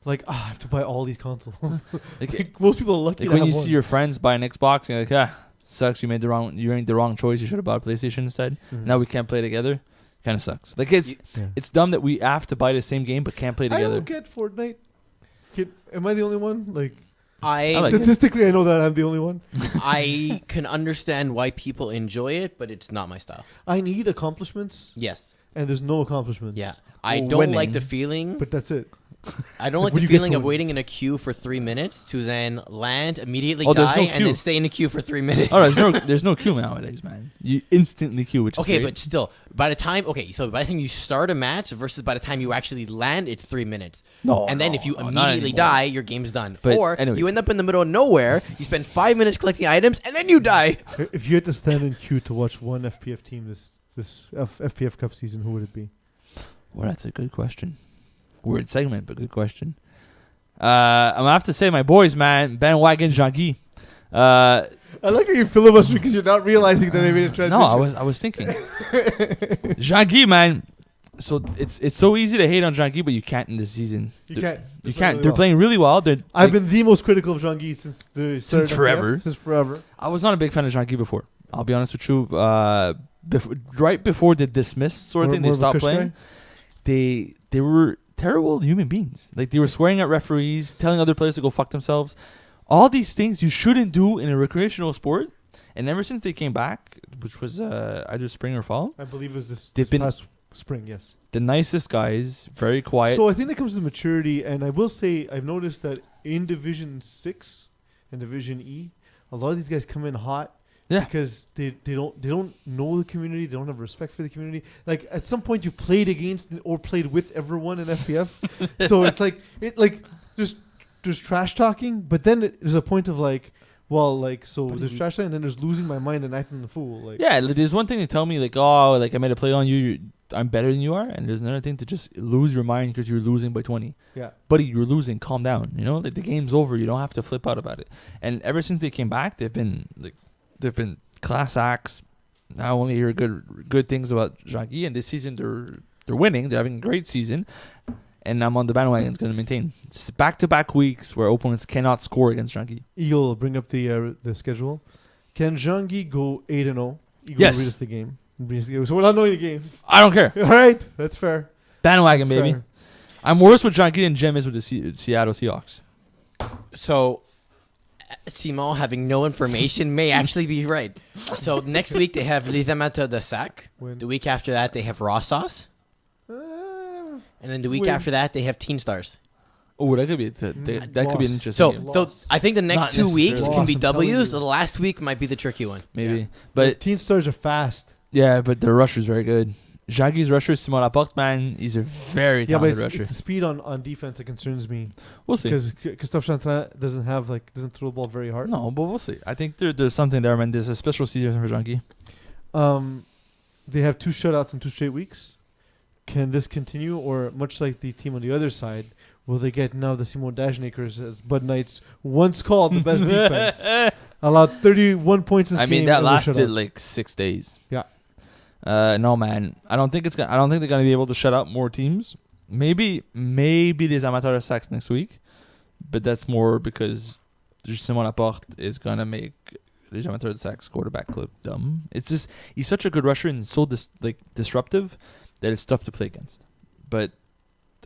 Like, I have to buy all these consoles. like, Most people are lucky like to when have you one. see your friends buy an Xbox, you're like, sucks. You made the wrong choice. You should have bought a PlayStation instead. Mhm. Now we can't play together. Kind of sucks. Like it's dumb that we have to buy the same game but can't play I together. don't get Fortnite. Am I the only one? Like, I like it. Statistically, I know that I'm the only one. I can understand why people enjoy it, but it's not my style. I need accomplishments, Yes. and there's no accomplishments. Yeah. I Well, don't like winning. the feeling. But that's it. I don't Like, like what do the you get feeling for of winning? waiting in a queue for 3 minutes to then land, immediately Oh, there's die, no and queue. then stay in the queue for 3 minutes. Oh, there's no queue nowadays, man. You instantly queue, which is Okay, great. but still, by the time you start a match versus by the time you actually land, it's 3 minutes. No, And then no, if you no, not immediately anymore. die, your game's done. But or anyways. you end up in the middle of nowhere, you spend 5 minutes collecting items, and then you die. If you had to stand in queue to watch one FPF team this FPF Cup season, who would it be? Well, that's a good question. Weird segment, but good question. I'm gonna have to say my boys, man. Bandwagon, Jean-Guy. I like how you filibuster because you're not realizing that they made a transition. No, I was thinking. Jean-Guy, man. So it's so easy to hate on Jean-Guy, but you can't in this season. You can't. You can't. They're playing really well. I've been the most critical of Jean-Guy since the start Since of forever. FPF, Since forever. I was not a big fan of Jean-Guy before. I'll be honest with you. Right before the dismissed sort of thing, they More of a stopped Kush playing. guy? They were terrible human beings. Like they were swearing at referees, telling other players to go fuck themselves. All these things you shouldn't do in a recreational sport. And ever since they came back, which was either spring or fall, I believe it was this They've been- past spring, yes. the nicest guys, very quiet. So I think that comes to maturity, and I will say I've noticed that in Division 6 and Division E, a lot of these guys come in hot Yeah. because they don't know the community, they don't have respect for the community. Like at some point you've played against or played with everyone in FPF, so it's like there's trash talking, but then there's a point of like, well, like so But there's you- trash talking, and then there's losing my mind and acting the fool. Like Yeah, there's one thing to tell me like, oh, like I made a play on you, I'm better than you are, and there's another thing to just lose your mind because you're losing by 20. yeah. Buddy, you're losing. Calm down. You know, like the game's over. You don't have to flip out about it. And ever since they came back, they've been class acts. I only hear good things about Jean-Guy, and this season they're winning. They're having a great season, and I'm on the bandwagon. It's going to maintain. It's back-to-back weeks where opponents cannot score against Jean-Guy. Eagle will bring up the schedule. Can Jean-Guy go 8-0? Eagle Yes. will read us the game. So we're not knowing the games. I don't care. All right, that's fair. Bandwagon, That's baby. fair. I'm worse with Jean-Guy than Jim is with the Seattle Seahawks. So, Simon, having no information, may actually be right. So, next week they have Les Amateurs de Sac. Win. The week after that, they have Raw Sauce. Uh, And then the week Win. after that, they have Teen Stars. Oh, that could be that could be an Loss. interesting So, game. Loss. I think the next Not 2 weeks necessarily. can be Loss, I'm telling W's. you. The last week might be the tricky one. maybe. Yeah. But Teen Stars are fast. yeah, but their rusher's very good. Jean-Guy's rusher, Simon Laporte, man, he's a very Yeah, but talented it's rusher. the speed on defense that concerns me We'll see. because Christophe Chantra doesn't throw the ball very hard. No, but we'll see. I think there's something there, man. There's a special season for Jean-Guy. They have 2 shutouts in 2 straight weeks. Can this continue, or much like the team on the other side, will they get now the Simon Dagenais as Bud Knight's once called the best defense? Allowed 31 points this I game. mean, that and no lasted shutout. like 6 days. Yeah. No, man. I don't think they're gonna be able to shut out more teams. Maybe les Amateurs de Sac next week, but that's more because Simon Laporte is gonna make les Amateurs de Sac quarterback look dumb. It's just he's such a good rusher and so disruptive that it's tough to play against. But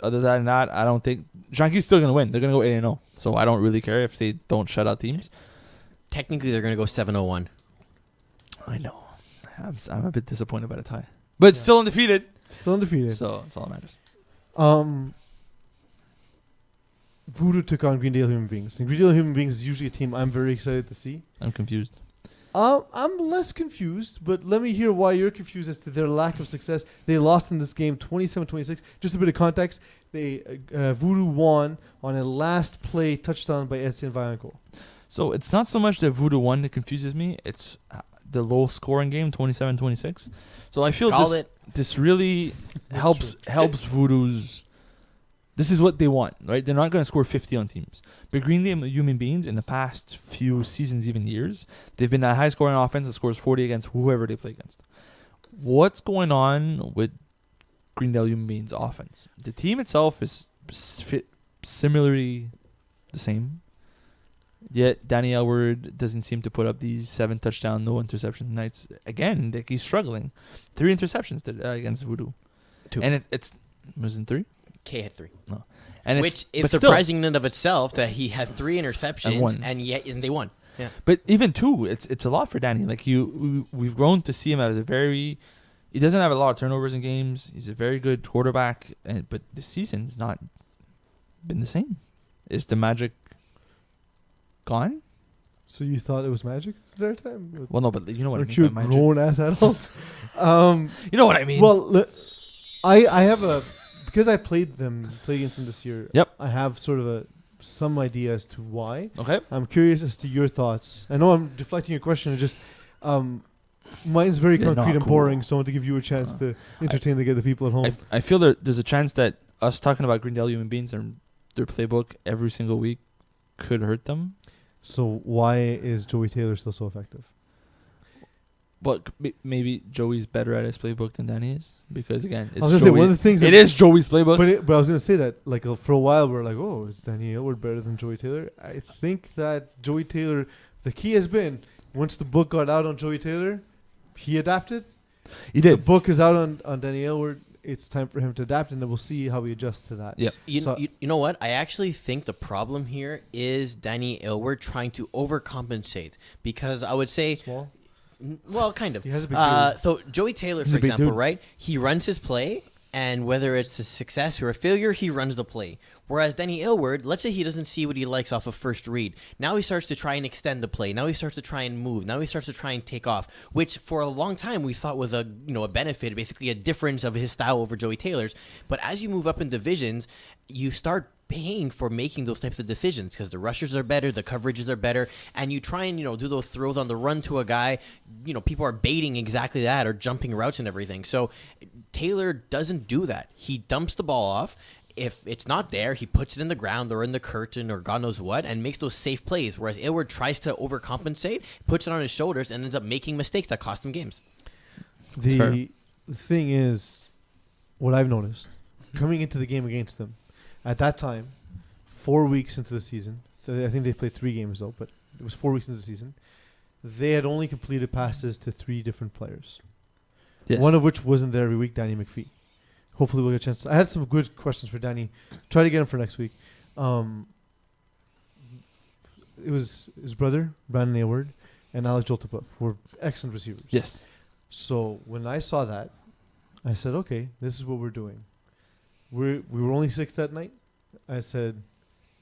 other than that, I don't think Jean-Guy's still gonna win. They're gonna go 8-0, so I don't really care if they don't shut out teams. Technically, they're going to go 7-0-1. I know. I'm a bit disappointed by the tie, but Yeah. still undefeated. Still undefeated. So that's all that matters. Voodoo took on Greendale Human Beings. And Greendale Human Beings is usually a team I'm very excited to see. I'm confused. I'm less confused, but let me hear why you're confused as to their lack of success. They lost in this game 27-26. Just a bit of context. They Voodoo won on a last play touchdown by Etienne Vaillancourt. So it's not so much the Voodoo one that confuses me. It's the low scoring game, 27-26. So I feel Call it. this really helps Voodoo's. This is what they want, right? They're not going to score 50 on teams. But Greendale Human Beings, in the past few seasons, even years, they've been a high-scoring offense that scores 40 against whoever they play against. What's going on with Greendale Human Beings' offense? The team itself is similarly the same. Yet Danny Elward doesn't seem to put up these 7 touchdown, no interception nights. Again, he's struggling. 3 interceptions against Voodoo. 2. And it's was in 3? K had 3. No. And Which is but still- surprising in and of itself that he had 3 interceptions won. and they won. Yeah. But even 2, it's a lot for Danny. Like we've grown to see him as a very. He doesn't have a lot of turnovers in games. He's a very good quarterback, but this season's not been the same. Is the magic gone? So you thought it was magic this entire time? Well, no, but you know what Aren't I you mean a by magic. grown-ass adult? You know what I mean. Well, I have a... Because I played against them this year, Yep. I have sort of some idea as to why. Okay. I'm curious as to your thoughts. I know I'm deflecting your question. It's just... mine's very Yeah, concrete and cool. boring, so I want to give you a chance to entertain the people at home. I feel there's a chance that us talking about Greendale human beings and their playbook every single week could hurt them. So why is Joey Taylor still so effective? But maybe Joey's better at his playbook than Danny is, because again, it's I was gonna say one of the things it is Joey's playbook. But I was gonna say that like for a while we're like, oh, is Danny Aylward better than Joey Taylor? I think that Joey Taylor, the key has been once the book got out on Joey Taylor, he adapted. He The did. book is out on Danny Aylward. It's time for him to adapt, and then we'll see how he adjusts to that. Yep. You know what? I actually think the problem here is Danny Aylward trying to overcompensate because I would say, Small. well, kind of. He has a big So Joey Taylor, He's for a big example, dude. right? He runs his play, and whether it's a success or a failure, he runs the play. Whereas Danny Aylward, let's say he doesn't see what he likes off of first read. Now he starts to try and extend the play. Now he starts to try and move. Now he starts to try and take off, which for a long time we thought was a benefit, basically a difference of his style over Joey Taylor's. But as you move up in divisions, you start paying for making those types of decisions because the rushers are better, the coverages are better, and you try and do those throws on the run to a guy. People are baiting exactly that or jumping routes and everything. So Taylor doesn't do that. He dumps the ball off. If it's not there, he puts it in the ground or in the curtain or God knows what and makes those safe plays. Whereas Aylward tries to overcompensate, puts it on his shoulders, and ends up making mistakes that cost him games. The thing is, what I've noticed coming into the game against them, at that time, 4 weeks into the season, so I think they played 3 games though, but it was 4 weeks into the season, they had only completed passes to 3 different players. Yes. One of which wasn't there every week, Danny McPhee. Hopefully we'll get a chance. I had some good questions for Danny. Try to get him for next week. It was his brother, Brandon Aylward, and Alex Joltapov were excellent receivers. Yes. So when I saw that, I said, okay, this is what we're doing. We were only 6 that night. I said,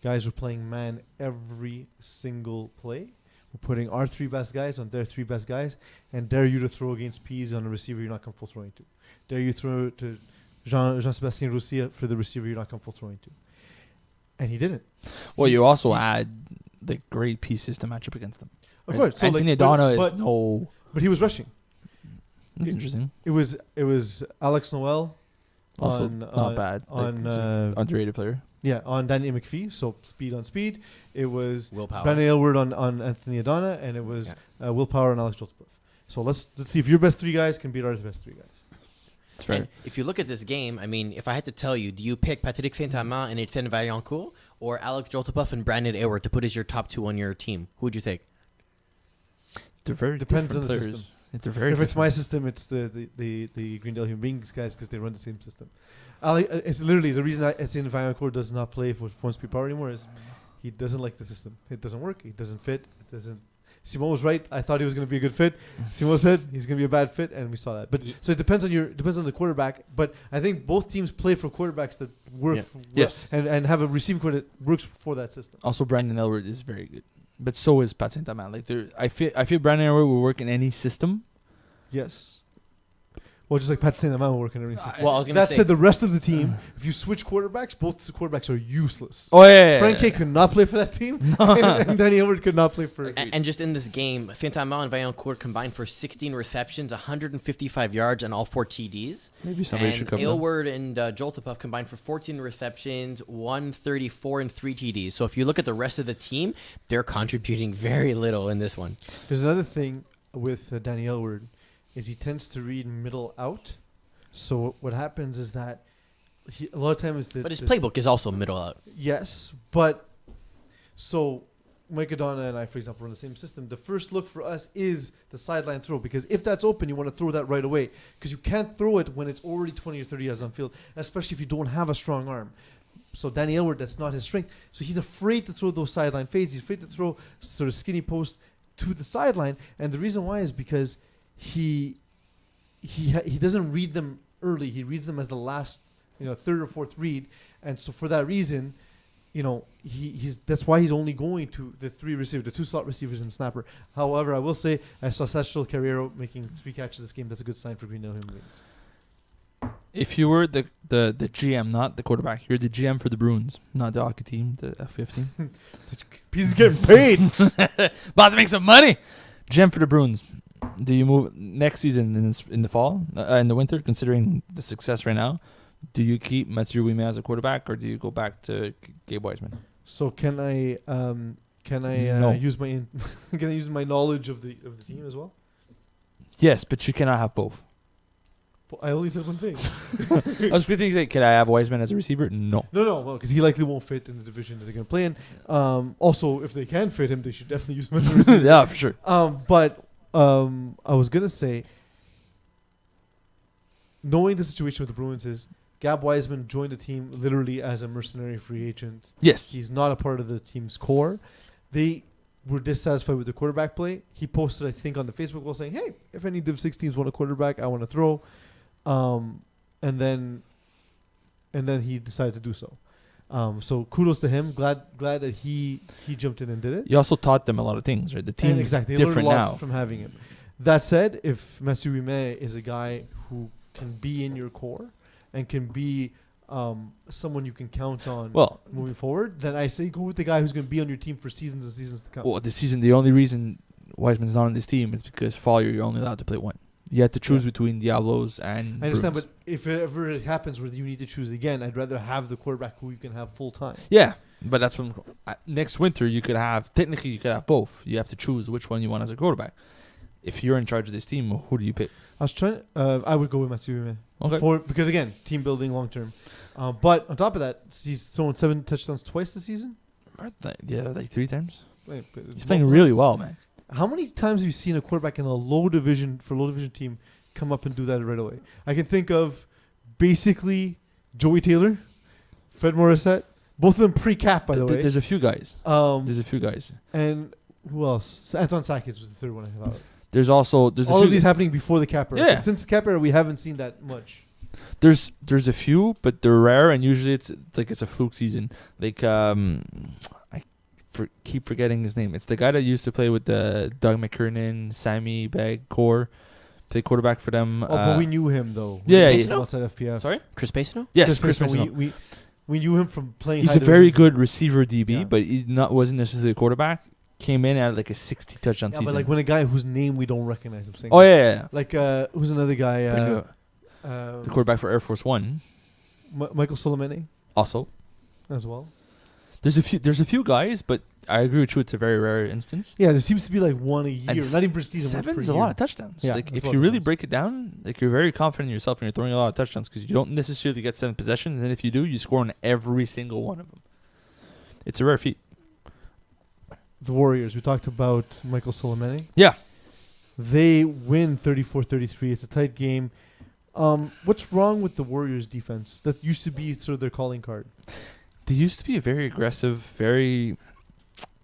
guys, we're playing man every single play. We're putting our 3 best guys on their 3 best guys, and dare you to throw against Peeze on a receiver you're not comfortable throwing to. Dare you throw to Jean-Sébastien Roussy for the receiver you're not comfortable throwing to. And he didn't. Well, you also add the great pieces to match up against them. Of Right? course. So Anthony like, Donna is but no. But he was rushing. That's interesting. It was Alex Noel. Also on, not bad. On Like, he's an underrated player. on Danny McPhee, so speed on speed. It was Willpower. Brandon Aylward on Anthony Adana, and it was Willpower on Alex Joltapov. So let's see if your best 3 guys can beat our best 3 guys. That's fair. And if you look at this game, I mean, if I had to tell you, do you pick Patrick Saint-Amand and Etienne Vaillancourt or Alex Joltapov and Brandon Aylward to put as your top 2 on your team? Who would you take? They're very Depends different on the players. system. They're very If it's different. my system, it's the Greendale Human Beings guys because they run the same system. It's literally the reason Etienne Vaillancourt does not play for Phone Speed Power anymore is he doesn't like the system. It doesn't work. It doesn't fit. It doesn't. Simon was right. I thought he was going to be a good fit. Simon said he's going to be a bad fit, and we saw that. But so it depends on the quarterback. But I think both teams play for quarterbacks that work. Yes. And have a receiving core that works for that system. Also, Brandon Aylward is very good, but so is Pat Saint-Amand. Like, I feel Brandon Aylward will work in any system. Yes. Well, just like Pat Saint-Amand will work in every system. Well, I was going to That say, said, the rest of the team, if you switch quarterbacks, both quarterbacks are useless. Oh yeah. Frank K could not play for that team, and Danny Aylward could not play for. and just in this game, Saint-Amand and Vaillancourt combined for 16 receptions, 155 yards, and all 4 TDs. Maybe somebody And should cover them. Aylward and Joltapov combined for 14 receptions, 134, and 3 TDs. So if you look at the rest of the team, they're contributing very little in this one. There's another thing with Danny Aylward is he tends to read middle out. So what happens is that a lot of times But his playbook is also middle out. Yes, but so Mike Adonna and I, for example, run the same system. The first look for us is the sideline throw, because if that's open, you want to throw that right away, because you can't throw it when it's already 20 or 30 yards on field, especially if you don't have a strong arm. So Danny Elward, that's not his strength. So he's afraid to throw those sideline fades. He's afraid to throw sort of skinny post to the sideline, and the reason why is because he doesn't read them early. He reads them as the last, third or fourth read, and so for that reason, that's why he's only going to the three receivers, the two slot receivers and snapper. However, I will say I saw Satchel Carriero making 3 catches this game. That's a good sign for Greendale Human Beings. If you were the GM, not the quarterback, you're the GM for the Bruins, not the hockey team, the FPF team. He's getting paid. About to make some money. GM for the Bruins. Do you move next season in the fall, in the winter, considering the success right now? Do you keep Mathieu Ouimet as a quarterback, or do you go back to Gabe Wiseman? So can I No. use my can I use my knowledge of the team as well? Yes, but you cannot have both. I only said one thing. I was thinking, like, can I have Wiseman as a receiver? No. No, well, because he likely won't fit in the division that they're going to play in. Also, if they can fit him, they should definitely use him as a receiver. Yeah, for sure. But I was going to say, knowing the situation with the Bruins is, Gab Wiseman joined the team literally as a mercenary free agent. Yes. He's not a part of the team's core. They were dissatisfied with the quarterback play. He posted, I think, on the Facebook wall saying, hey, if any Div 6 teams want a quarterback, I want to throw. And then he decided to do so. So kudos to him. Glad that he jumped in and did it. You also taught them a lot of things, right? The team's exactly. They different learned a lot now. from having him. That said, if Mathieu Ouimet is a guy who can be in your core and can be someone you can count on moving forward, then I say go with the guy who's going to be on your team for seasons and seasons to come. Well, this season, the only reason Wiseman's not on this team is because fall year, you're only allowed to play one. You have to choose between Diablos and I understand, Bruins. but if ever it happens where you need to choose again, I'd rather have the quarterback who you can have full time. Yeah, but that's when next winter you could have both. You have to choose which one you want as a quarterback. If you're in charge of this team, who do you pick? I was trying. I would go with Mathieu Ouimet. Okay. Because again, team building long term. But on top of that, he's thrown 7 touchdowns twice this season. Yeah, like 3 times. Wait, He's playing really well, man. How many times have you seen a quarterback in a low division team come up and do that right away? I can think of basically Joey Taylor, Fred Morissette, both of them pre-cap, by the way. There's a few guys. And who else? Anton Sakis was the third one I thought of. There's all of these happening before the cap era. Yeah. Since the cap era, we haven't seen that much. There's a few, but they're rare, and usually it's a fluke season. Like keep forgetting his name. It's the guy that used to play with the Doug McKernan, Sammy Begg core, play quarterback for them. But we knew him though. Outside FPF. Sorry, Chris Pacino? Yes, Chris Pacino. We knew him from playing. He's a very good receiver DB, but he wasn't necessarily a quarterback. Came in at like a 60 touchdown season. But like when a guy whose name we don't recognize, I'm saying. Oh yeah. Like who's another guy? The quarterback for Air Force One. Michael Solomene. Also, as well. There's a few guys, but I agree with you. It's a very rare instance. Yeah, there seems to be like one a year, not even per season. 7's a lot of touchdowns. Yeah, like if you really break it down, like you're very confident in yourself and you're throwing a lot of touchdowns because you don't necessarily get 7 possessions, and if you do, you score on every single one of them. It's a rare feat. The Warriors. We talked about Michael Solomene. Yeah. They win 34-33. It's a tight game. What's wrong with the Warriors' defense? That used to be sort of their calling card. They used to be a very aggressive, very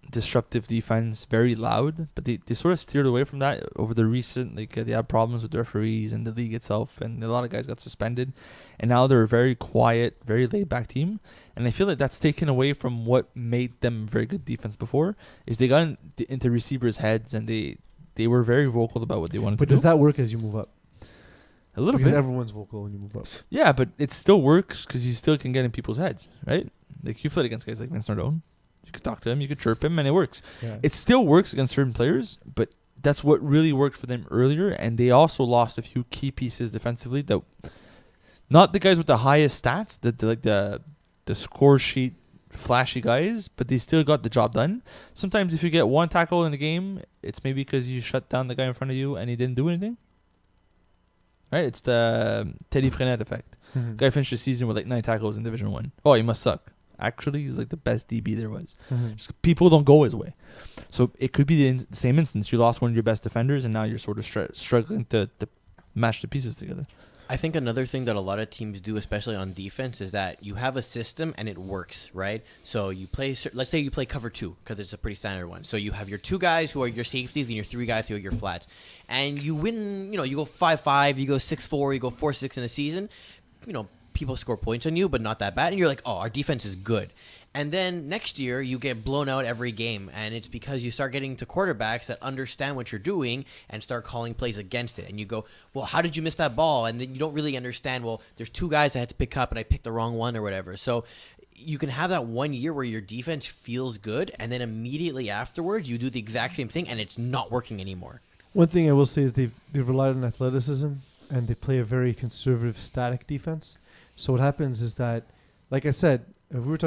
disruptive defense, very loud, but they sort of steered away from that over the recent, they had problems with the referees and the league itself, and a lot of guys got suspended, and now they're a very quiet, very laid-back team, and I feel like that's taken away from what made them very good defense before, is they got into receivers' heads, and they were very vocal about what they wanted to do. But does that work as you move up? A little because bit. Everyone's vocal when you move up. Yeah, but it still works because you still can get in people's heads, right? Like you played against guys like Vince Nardone. You could talk to him, you could chirp him, and it works. Yeah. It still works against certain players, but that's what really worked for them earlier. And they also lost a few key pieces defensively. That not the guys with the highest stats, the score sheet flashy guys, but they still got the job done. Sometimes if you get one tackle in the game, it's maybe because you shut down the guy in front of you and he didn't do anything. Right? It's the Teddy Frenette effect. Mm-hmm. Guy finished the season with like 9 tackles in Division 1. Oh, he must suck. actually is like the best DB there was. Mhm. Just people don't go his way. So it could be the same instance. You lost one of your best defenders, and now you're sort of struggling to match the pieces together. I think another thing that a lot of teams do, especially on defense, is that you have a system and it works, right? So you play, let's say you play cover 2, because it's a pretty standard one. So you have your 2 guys who are your safeties and your 3 guys who are your flats. And you win, you go 5-5, you go 6-4, you go 4-6 in a season. People score points on you, but not that bad. And you're like, oh, our defense is good. And then next year, you get blown out every game. And it's because you start getting to quarterbacks that understand what you're doing and start calling plays against it. And you go, well, how did you miss that ball? And then you don't really understand, well, there's 2 guys I had to pick up and I picked the wrong one or whatever. So you can have that 1 year where your defense feels good. And then immediately afterwards, you do the exact same thing and it's not working anymore. One thing I will say is they've relied on athleticism and they play a very conservative, static defense. So what happens is that, like I said, we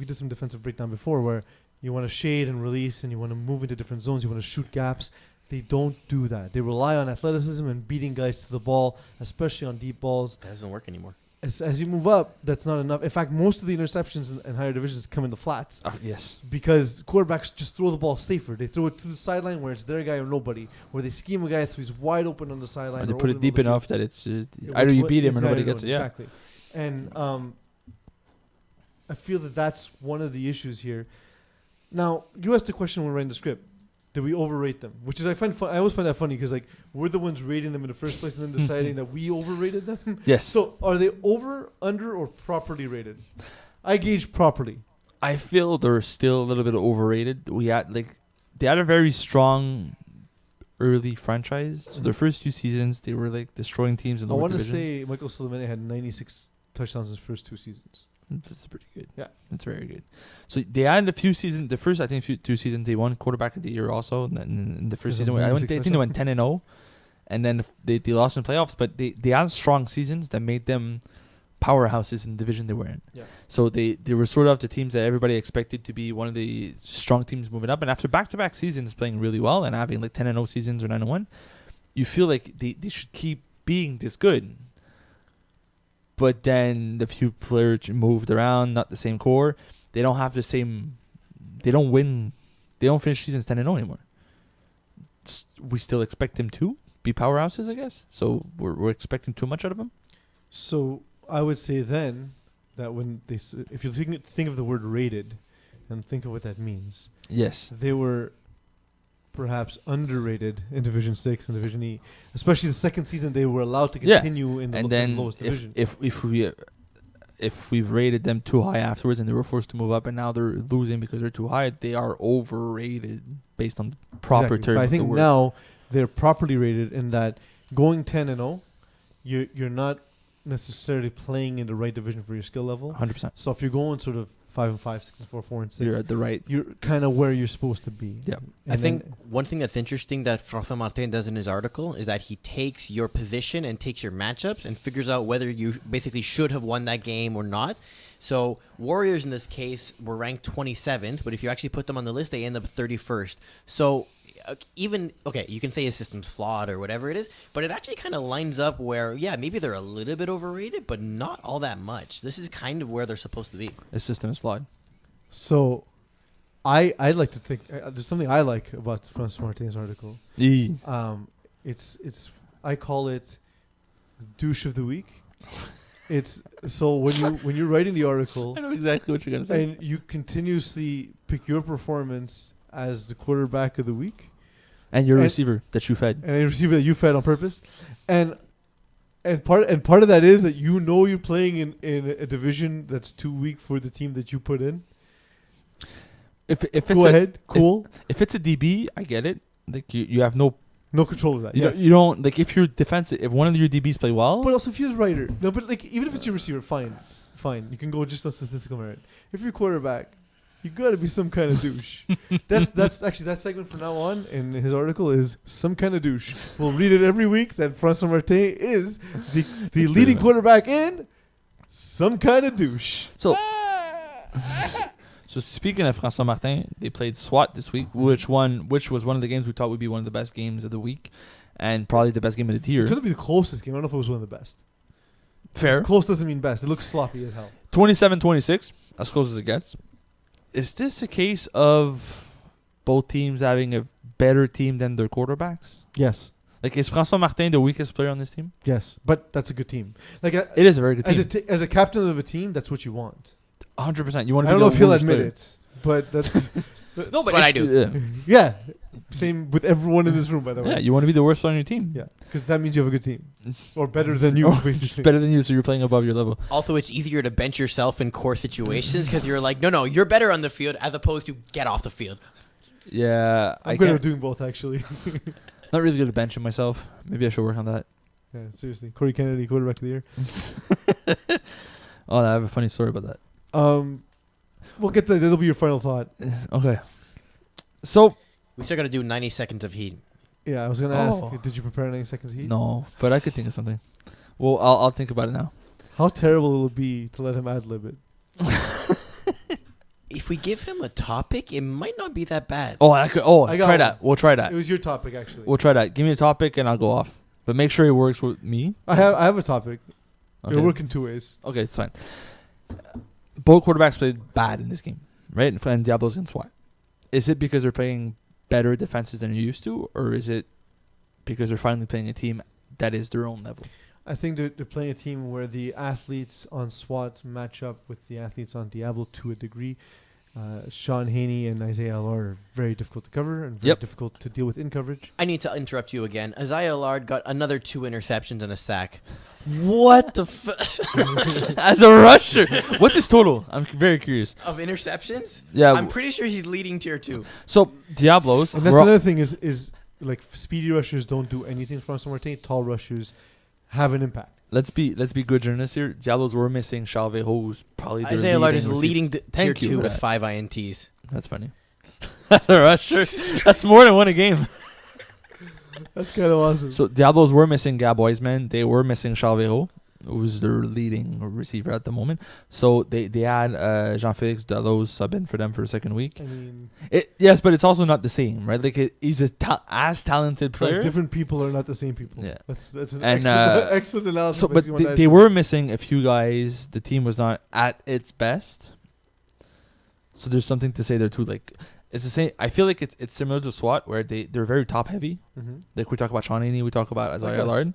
did some defensive breakdown before where you want to shade and release and you want to move into different zones, you want to shoot gaps. They don't do that. They rely on athleticism and beating guys to the ball, especially on deep balls. That doesn't work anymore. As you move up, that's not enough. In fact, most of the interceptions in higher divisions come in the flats. Yes. Because quarterbacks just throw the ball safer. They throw it to the sideline where it's their guy or nobody. Where they scheme a guy so he's wide open on the sideline. Or they or put over it the deep middle enough field. that it's either you beat him or nobody gets it. Yeah. Exactly. And I feel that that's one of the issues here. Now, you asked the question when we were writing the script. Did we overrate them? Which is I always find that funny because like we're the ones rating them in the first place and then deciding that we overrated them. Yes. So are they over, under, or properly rated? I gauge properly. I feel they're still a little bit overrated. They had a very strong early franchise. So their first 2 seasons, they were like destroying teams in the I lower want to divisions. say Michael Sullivan had 96 touchdowns in his first 2 seasons. That's pretty good. Yeah. That's very good. So they had a few seasons. The first, I think, 2 seasons, they won quarterback of the year also. And then in the first season, I think they went 10-0. And then they lost in playoffs. But they had strong seasons that made them powerhouses in the division they were in. Yeah. So they were sort of the teams that everybody expected to be one of the strong teams moving up. And after back-to-back seasons playing really well and having like 10-0 seasons or 9-1, you feel like they should keep being this good. But then the few players moved around, not the same core. They don't have the same. They don't win. They don't finish seasons 10-0 anymore. We still expect them to be powerhouses, I guess. So we're expecting too much out of them. So I would say then that when if you think of the word rated and think of what that means, Yes. they were perhaps underrated in Division 6 and Division E. Especially the second season, they were allowed to continue in the And then lowest division. if we've rated them too high afterwards and they were forced to move up and now they're losing because they're too high, they are overrated based on the proper Exactly. term. But I of the think word. now they're properly rated in that going 10-0, you're not necessarily playing in the right division for your skill level. 100%. So if you're going sort of 5-5, 6-4, 4-6, You're at the right. you're kind of where you're supposed to be. Yeah. I think one thing that's interesting that François Martin does in his article is that he takes your position and takes your matchups and figures out whether you basically should have won that game or not. So Warriors in this case were ranked 27th, but if you actually put them on the list, they end up 31st. So you can say his system's flawed or whatever it is, but it actually kind of lines up where, yeah, maybe they're a little bit overrated, but not all that much. This is kind of where they're supposed to be. The system is flawed. So I like to think there's something I like about François Martin's article. It's I call it douche of the week. It's so when you're writing the article I know exactly what you're gonna say. and you continuously pick your performance as the quarterback of the week And your and- receiver that you fed. and a receiver that you fed on purpose, and part of that is that you're playing in a division that's too weak for the team that you put in. If it's Go ahead, cool. If it's a DB, I get it. Like you have no Control of that. you, Yes. don't, you don't like if you're defensive. If one of your DBs play well, But also if you're the writer, no. But like even if it's your receiver, fine. You can go just on statistical merit. If you're quarterback, you gotta be some kind of douche. That's actually that segment from now on in his article is some kind of douche. We'll read it every week that François Martin is the leading quarterback in some kind of douche. so. So speaking of François Martin, they played SWAT this week, which was one of the games we thought would be one of the best games of the week, and probably the best game of the It's tier. gonna be the closest game. I don't know if it was one of the best. Fair. Close doesn't mean best. It looks sloppy as hell. 27-26, as close as it gets. Is this a case of both teams having a better team than their quarterbacks? Yes. Like, is François Martin the weakest player on this team? Yes. But that's a good team. Like It is a very good team. as a captain of a team, that's what you want. 100%. You want I to be don't know the if he'll worst admit player. it, but that's No, but what I it's- do. yeah. Same with everyone in this room, by the way. Yeah, you want to be the worst player on your team. Yeah, because that means you have a good team, or better than you, Or it's basically. better than you, so you're playing above your level. Also, it's easier to bench yourself in core situations because you're like, no, you're better on the field as opposed to get off the field. Yeah, I'm good at doing both, actually. not really good at benching myself. Maybe I should work on that. Yeah, seriously. Corey Kennedy, quarterback of the year. Oh, I have a funny story about that. We'll get that. That'll be your final thought. Okay. So, We still got to do 90 seconds of heat. Yeah, I was gonna ask. Oh. Did you prepare 90 seconds heat? no, but I could think of something. Well, I'll think about it now. How terrible will it be to let him ad-lib it? If we give him a topic, it might not be that bad. Oh, I could. Oh, I got try one. that. We'll try that. It was your topic, actually. We'll try that. Give me a topic and I'll go off. But make sure it works with me. I have a topic. Okay. It'll work in 2 ways. Okay, it's fine. Both quarterbacks played bad in this game, right? And Diablos and SWAT. Is it because they're playing better defenses than you're used to, or is it because they're finally playing a team that is their own level? I think they're playing a team where the athletes on SWAT match up with the athletes on Diablo to a degree. Sean Haney and Isaiah Allard are very difficult to cover and very difficult to deal with in coverage. I need to interrupt you again. Isaiah Allard got another 2 interceptions and a sack. What the As a rusher, what's his total? I'm very curious. of interceptions? Yeah. I'm pretty sure he's leading tier 2. So Diablos, And that's another thing is like speedy rushers don't do anything from Martin. Tall rushers have an impact. let's be good journalists here. Diablos were missing Chalvet, who's probably their Isaiah Allard is receiver. leading the tier Thank you 2 for with that. 5 INTs. That's funny. That's a rusher. That's more than one a game. That's kind of awesome. So Diablos were missing Gab Wiseman. They were missing Chalvet, who's their leading receiver at the moment. So they had Jean-Félix Delos sub in for them for the second week. I mean, Yes, but it's also not the same, right? Like he's as talented player. like different people are not the same people. Yeah. That's an And, excellent analysis. So, by but Simon they Dyson. were missing a few guys. The team was not at its best. So there's something to say there too. Like it's the same. I feel like it's similar to SWAT, where they're very top heavy. Mhm. Like we talk about Sean Haney, we talk about Isaiah us. Allard.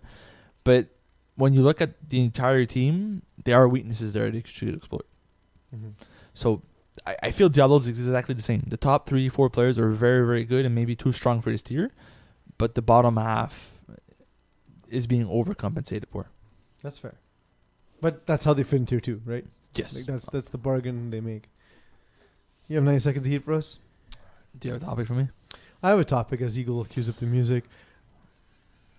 But when you look at the entire team, there are weaknesses there that should exploit. Mhm. So I feel Diablos is exactly the same. The top 3-4 players are very, very good and maybe too strong for this tier, but the bottom half is being overcompensated for. That's fair. But that's how they fit in tier 2, right? Yes. Like that's the bargain they make. You have 90 seconds to heat for us? Do you have a topic for me? I have a topic as Eagle cues up the music.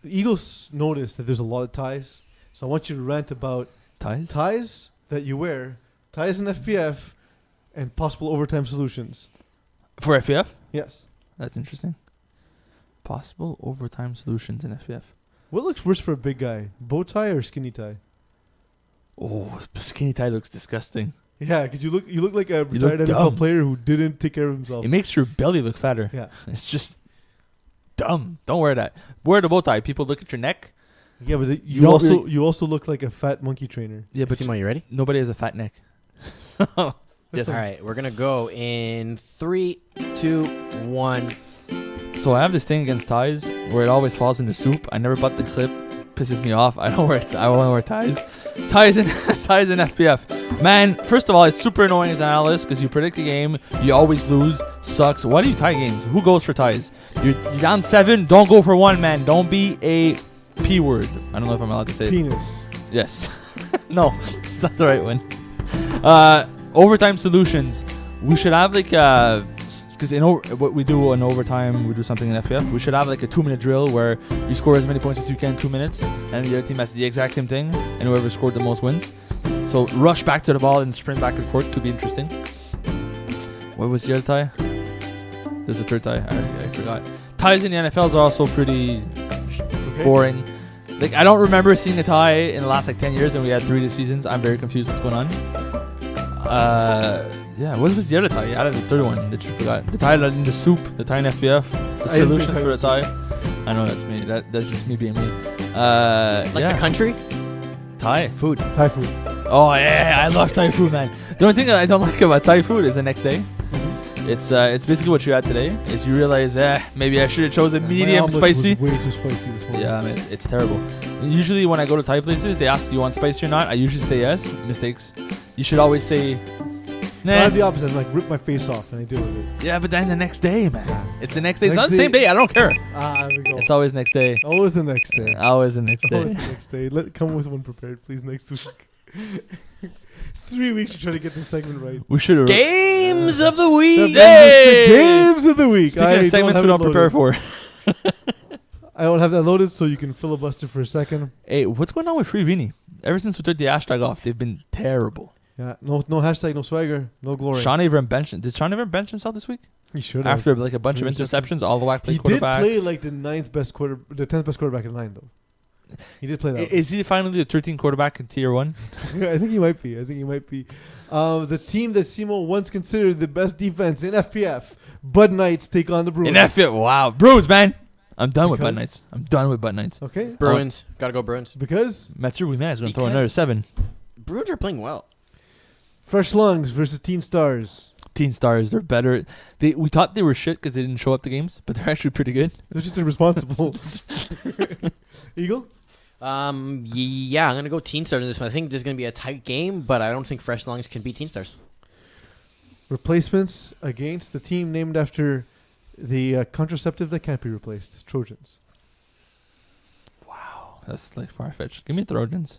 The Eagles noticed that there's a lot of ties, so I want you to rant about Ties? ties that you wear, ties in FPF, and possible overtime solutions. For FPF? Yes. That's interesting. Possible overtime solutions in FPF. What looks worse for a big guy, bow tie or skinny tie? Oh, skinny tie looks disgusting. Yeah, because you look like a look retired NFL dumb. player who didn't take care of himself. It makes your belly look fatter. Yeah. It's just dumb. Don't wear that. Wear the bow tie. People look at your neck. Yeah, but You don't really- you also look like a fat monkey trainer. Yeah, but Simo, you ready? nobody has a fat neck. Yes. All right, we're going to go in 3, 2, 1. So I have this thing against ties where it always falls in the soup. I never bought the clip. Pisses me off. I don't wear ties. Ties in FPF. Man, first of all, it's super annoying as an analyst because you predict the game, you always lose. Sucks. Why do you tie games? Who goes for ties? You're down 7. Don't go for 1, man. Don't be a P word. I don't know if I'm allowed to say it. Penis. Yes. No, it's not the right one. Overtime solutions. We should have like because what we do in overtime, we do something in FPF. We should have like a 2-minute drill where you score as many points as you can in 2 minutes, and the other team has the exact same thing, and whoever scored the most wins. So rush back to the ball and sprint back and forth could be interesting. What was the other tie? There's a third tie. I forgot. Ties in the NFLs are also pretty boring. Like I don't remember seeing a tie in the last like 10 years, and we had 3 this seasons. I'm very confused what's going on. Yeah, what was the other tie? You added the third one that you forgot. The tie in the soup, the tie in FPF, the solution for a tie. I know that's me. That's just me being me. Like the country? Thai. Food. Thai food. Oh yeah, I love Thai food, man. The only thing that I don't like about Thai food is the next day. It's basically what you had today. Is you realize, maybe I should have chosen My medium omelet spicy. was way too spicy this morning. Yeah, man, it's terrible. Usually when I go to Thai places, they ask, do you want spicy or not? I usually say yes. Mistakes. You should always say, I nah. have the opposite. I like rip my face off and I deal with it. Yeah, but then the next day, man. Yeah. It's the next day. It's Next not the same day. I don't care. There we go. It's always next day. Always the next day. Always the next Always day. the next day. Come with one prepared, please, next week. It's 3 weeks to try to get this segment right. We should have. Games of the week. The Yay! games of the week. Speaking I of segments we don't prepare for. I don't have that loaded, so you can filibuster for a second. Hey, what's going on with Free Vini? Ever since we took the hashtag off, they've been terrible. Yeah, no hashtag, no swagger, no glory. Sean ever benched. Did Sean ever bench himself this week? He should have. After like a bunch of 3 interceptions, all the whack play He did quarterback. play like the 10th best quarterback in line, though. He did play that. Is he finally the 13th quarterback in Tier 1? I think he might be. The team that Simo once considered the best defense in FPF, Bud Knights, take on the Bruins. In FPF, wow. Bruins, man. I'm done with Bud Because? Knights. Okay. Bruins. Gotta go Bruins. Because Matsuri man is going to throw Because- another 7. Bruins are playing well. Fresh Lungs versus Teen Stars. Teen Stars, they're better. We thought they were shit because they didn't show up to games, but they're actually pretty good. They're just irresponsible. Eagle? Yeah, I'm gonna go Teen Stars in this one. I think there's gonna be a tight game, but I don't think Fresh Lungs can beat Teen Stars. Replacements against the team named after the contraceptive that can't be replaced, Trojans. Wow, that's like far-fetched. Give me Trojans.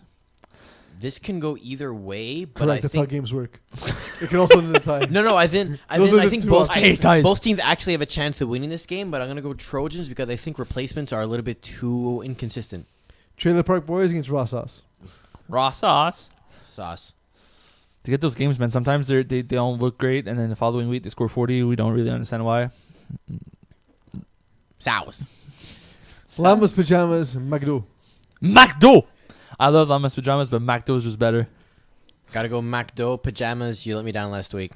This can go either way, but Correct, I that's how think games work. It can also end in a tie. no. I think Those are the think two both options. I hate ties. both teams actually have a chance of winning this game, but I'm gonna go Trojans because I think replacements are a little bit too inconsistent. Trailer Park Boys against Raw Sauce. Raw sauce. Sauce. To get those games, man, sometimes they don't look great, and then the following week they score 40. We don't really understand why. Sauce. Llamas Pajamas, McDo. MacDo! I love Llamas Pajamas, but MacDo's was better. Gotta go MacDo pajamas. You let me down last week.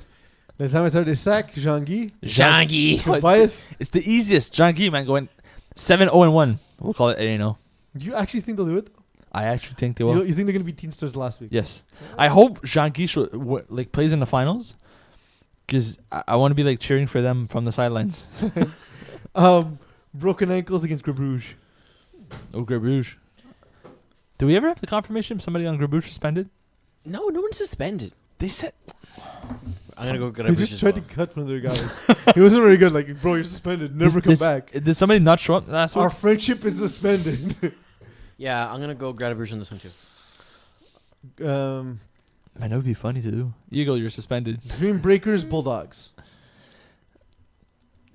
Les Amateurs des Sacs, Jean-Guy. Jean-Guy. Bias. It's the easiest. John Gee, man, going 7-0-1. We'll call it 8-0. Do you actually think they'll do it? I actually think they You, will. you think they're going to be Teen Stars last week? Yes. I hope Jean Gee plays in the finals, because I want to be like cheering for them from the sidelines. Broken Ankles against Grib Rouge. Oh, Grib Rouge. Do we ever have the confirmation of somebody on Grib Rouge suspended? No one's suspended. They said. I'm gonna go get They just tried to cut one of their guys. He wasn't very good. Like, bro, you're suspended. Never come back. Did somebody not show up last Our week? friendship is suspended. Yeah, I'm gonna go Greta on this one too. Man, that would be funny to do. Eagle, you're suspended. Dream Breakers, Bulldogs.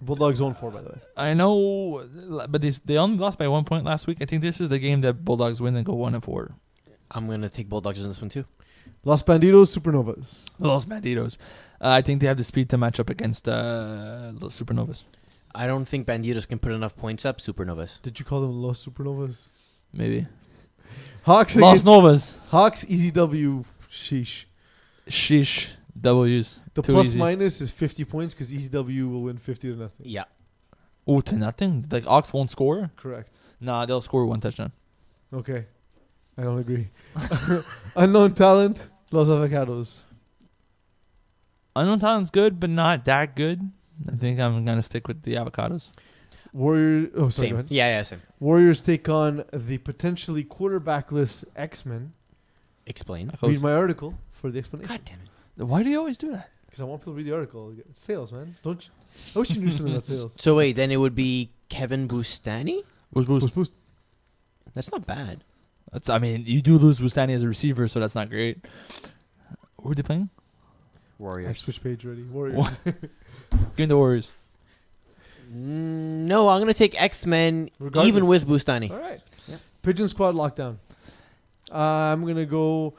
Bulldogs 0-4, by the way. I know, but they only lost by 1 point last week. I think this is the game that Bulldogs win and go 1-4. I'm gonna take Bulldogs in this one too. Los Bandidos, Supernovas. Los Bandidos. I think they have the speed to match up against Los Supernovas. I don't think Bandidos can put enough points up. Supernovas. Did you call them Los Supernovas? Maybe. Hawks Los against Novas. Hawks, Easy W. Sheesh. Sheesh. W's. The Too plus easy. minus is 50 points because Easy W will win 50-0. Yeah. Oh, to nothing? Like, Ox won't score? Correct. Nah, they'll score 1 touchdown. Okay. I don't agree. Unknown Talent, Los Avocados. Unknown Talent's good, but not that good. I think I'm going to stick with the Avocados. Warriors. Oh, sorry. Go Same. ahead. Yeah, same. Warriors take on the potentially quarterbackless X-Men. Explain. Read my article for the explanation. God damn it. Why do you always do that? Because I want people to read the article. It's sales, man. Don't you? I wish you knew something about sales. So wait, then it would be Kevin Bustani? Boost. That's not bad. You do lose Bustani as a receiver, so that's not great. Who are they playing? I Warriors. switched page already. Warriors. Give me the Warriors. No, I'm gonna take X-Men Regardless. even with Bustani. All right. Yep. Pigeon Squad lockdown. I'm going to go.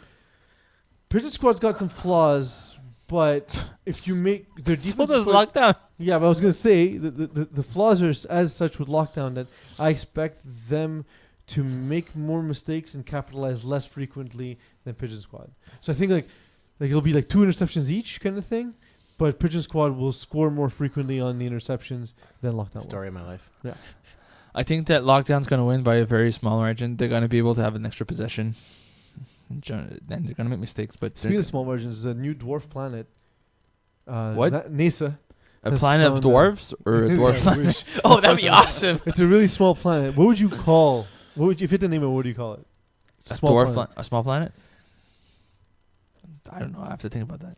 Pigeon Squad's got some flaws, but if you make their defense. So does Lockdown. Yeah, but I was going to say the flaws are as such with lockdown that I expect them to make more mistakes and capitalize less frequently than Pigeon Squad. So I think like it'll be like 2 interceptions each kind of thing, but Pigeon Squad will score more frequently on the interceptions than lockdown. Story of my life. Yeah. I think that Lockdown's going to win by a very small margin. They're going to be able to have an extra possession. Then they're gonna make mistakes. But Speaking of small margins, a new dwarf planet. What? NASA. a has planet of found dwarves or a dwarf I planet? wish. Oh, that'd be awesome. It's a really small planet. What would you call? What would you, if you had to name it? What do you call it? It's A small dwarf planet. planet. A small planet? I don't know. I have to think about that.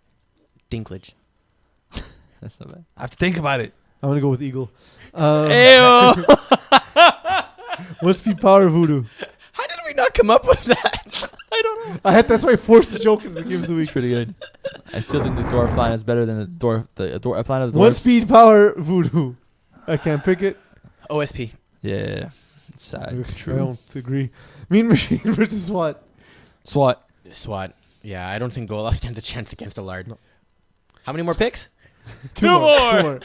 Dinklage. That's not bad. I have to think about it. I'm gonna go with Eagle. Ew. What speed power Voodoo? How did we not come up with that? I don't know. That's why I forced the joke in the game of the It's week. pretty good. I still think the dwarf planet's better than a planet of dwarves. One speed power Voodoo. I can't pick it. OSP. Yeah. It's sad. Ugh, I True. don't agree. Mean Machine versus SWAT. SWAT. SWAT. Yeah, I don't think Golov stands a chance against a lard. No. How many more picks? Two more.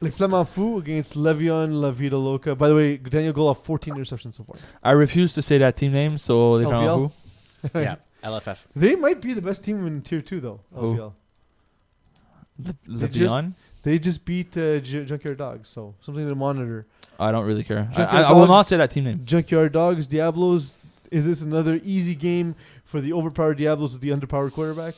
Le Flamants Fous against Levion La Vida Loca. By the way, Daniel Golov 14 interceptions so far. I refuse to say that team name, so they found out LVL? who. Yeah, LFF. They might be the best team in Tier 2 though. Who? LVL. Le just- Levion? They just beat Junkyard Dogs, so something to monitor. I don't really care. Junkyard I will not Dogs. say that team name. Junkyard Dogs, Diablos. Is this another easy game for the overpowered Diablos with the underpowered quarterback?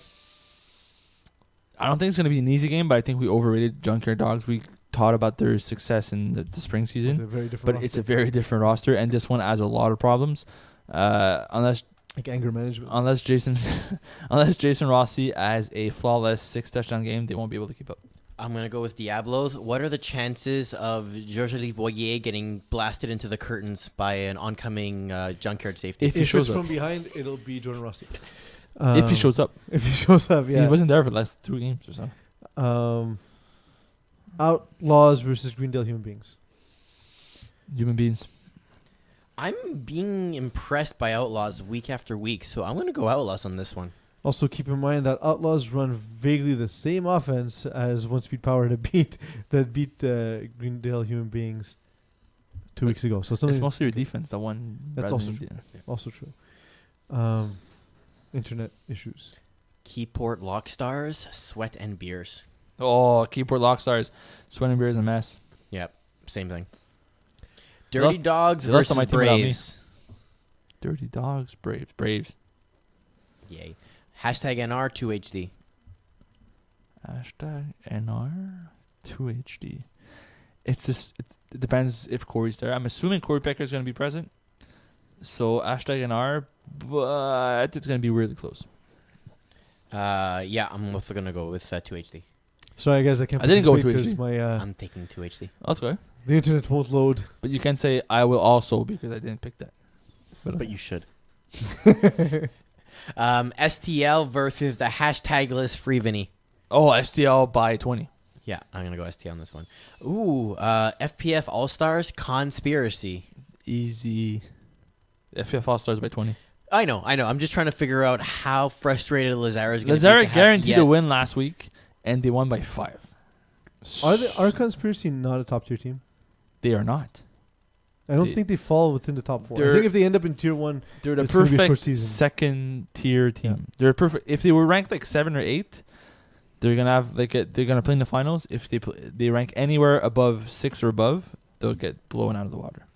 I don't think it's going to be an easy game, but I think we overrated Junkyard Dogs. We taught about their success in the spring It's a season, very different but roster. it's a very different roster, and this one has a lot of problems. Unless like anger management. unless Jason unless Jason Rossi has a flawless 6 touchdown game, they won't be able to keep up. I'm going to go with Diablos. What are the chances of Georges Livoyer getting blasted into the curtains by an oncoming junkyard safety? If he If shows it's up. from behind, it'll be Jordan Rossi. If he shows up. If he shows up, yeah. He wasn't there for the last 2 games or so. Outlaws versus Greendale Human Beings. Human beings. I'm being impressed by Outlaws week after week, so I'm going to go Outlaws on this one. Also, keep in mind that Outlaws run vaguely the same offense as One Speed Power that beat Greendale Human Beings 2 weeks ago. So It's something mostly your defense, the one. That's rather also than- also true. Internet issues. Keyport Lockstars, Sweat and Beers. Oh, Keyport Lockstars. Sweating Beer is a mess. Yep, same thing. They Dirty lost- Dogs they lost versus on my team without me. Braves. Dirty Dogs, Braves. Yay. Hashtag NR2HD. Hashtag NR2HD. It's just, it depends if Corey's there. I'm assuming Corey Becker is going to be present. So hashtag NR, but it's going to be really close. Yeah, I'm also going to go with 2HD. Sorry, guys, I can't. I didn't go with participate 'cause 2HD. my I'm taking 2HD. That's okay. the internet won't load. But you can say I will also because I didn't pick that. But you should. STL versus the hashtagless Free Vinny. Oh, STL by 20. Yeah, I'm going to go STL on this one. Ooh, FPF All-Stars Conspiracy. Easy. FPF All Stars by 20. I know. I'm just trying to figure out how frustrated Lazara is going to be. Lazara to have guaranteed yet- a win last week, and they won by 5. Are Conspiracy not a top tier team? They are not. I don't They- think they fall within the top 4. I They're- think if they end up in tier 1, They're the It's gonna be a short perfect season. second tier team. They're perfect. If they were ranked like 7 or 8, they're gonna have they're gonna play in the finals. If they rank anywhere above 6 or above, they'll get blown out of the water.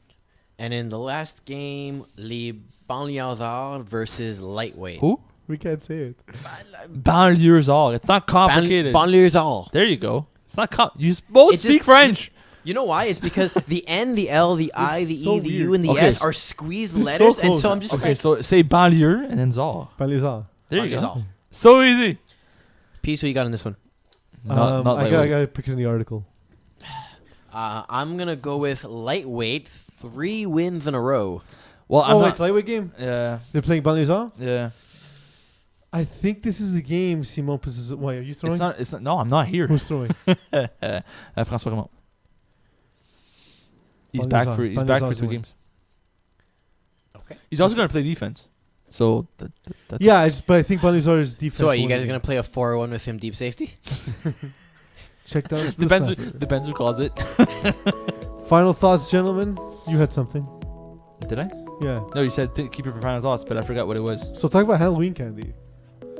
And in the last game, Les Banlieusards versus Lightweight. Who? we can't say it. Banlieusards. It's not complicated. Banlieusards. There you go. It's not you both It's speak just- French. You know why? It's because the N, the L, the I, the so E, the U, weird. and the Okay, S so- are squeezed It's so letters, and so close. I'm just Okay, like, so say banlieue and then Zal. Banlieusards. There you go. Banlieusards. So easy. Peace, who you got in this one? Not I lightweight. gotta pick it in the article. I'm gonna go with Lightweight. 3 wins in a row. Well, I'm Oh, not. it's lightweight game. Yeah, They're playing Banlieusards. yeah. I think this is the game. Simon possesses. Why are you throwing? It's not. It's not. No, I'm not here. Who's throwing? François Raymond. He's back for. He's back for Banlieusards 2 win. games. Okay. He's also going to play defense. So that's Yeah, but I think Banlieusards' defense. So what, you won guys the are game. gonna play a 4-1 with him deep safety? check down. the depends. snapper. Depends who calls it. Final thoughts, gentlemen. You had something. Did I? Yeah. No, you said keep it for final thoughts, but I forgot what it was. So talk about Halloween candy.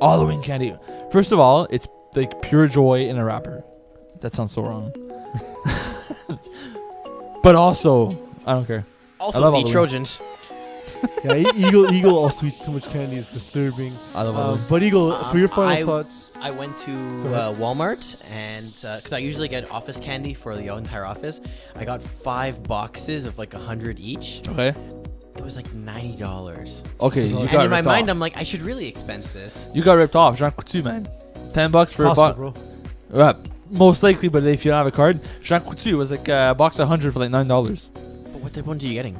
Halloween candy. First of all, it's like pure joy in a wrapper. That sounds so wrong. But also, I don't care. I Also, love the Halloween. Trojans. Yeah, Eagle also eats too much candy. It's disturbing. I love it. But Eagle, for your final I- thoughts. I went to Walmart and because I usually get office candy for the entire office, I got 5 boxes of like 100 each. Okay. It was like $90. Okay, you And got And in my ripped mind, off. I'm like, I should really expense this. You got ripped off. Jean Coutu, man. $10 for a Costco, box. bro. Most likely, but if you don't have a card, Jean Coutu was like a box of 100 for like $9. But what type of ones are you getting?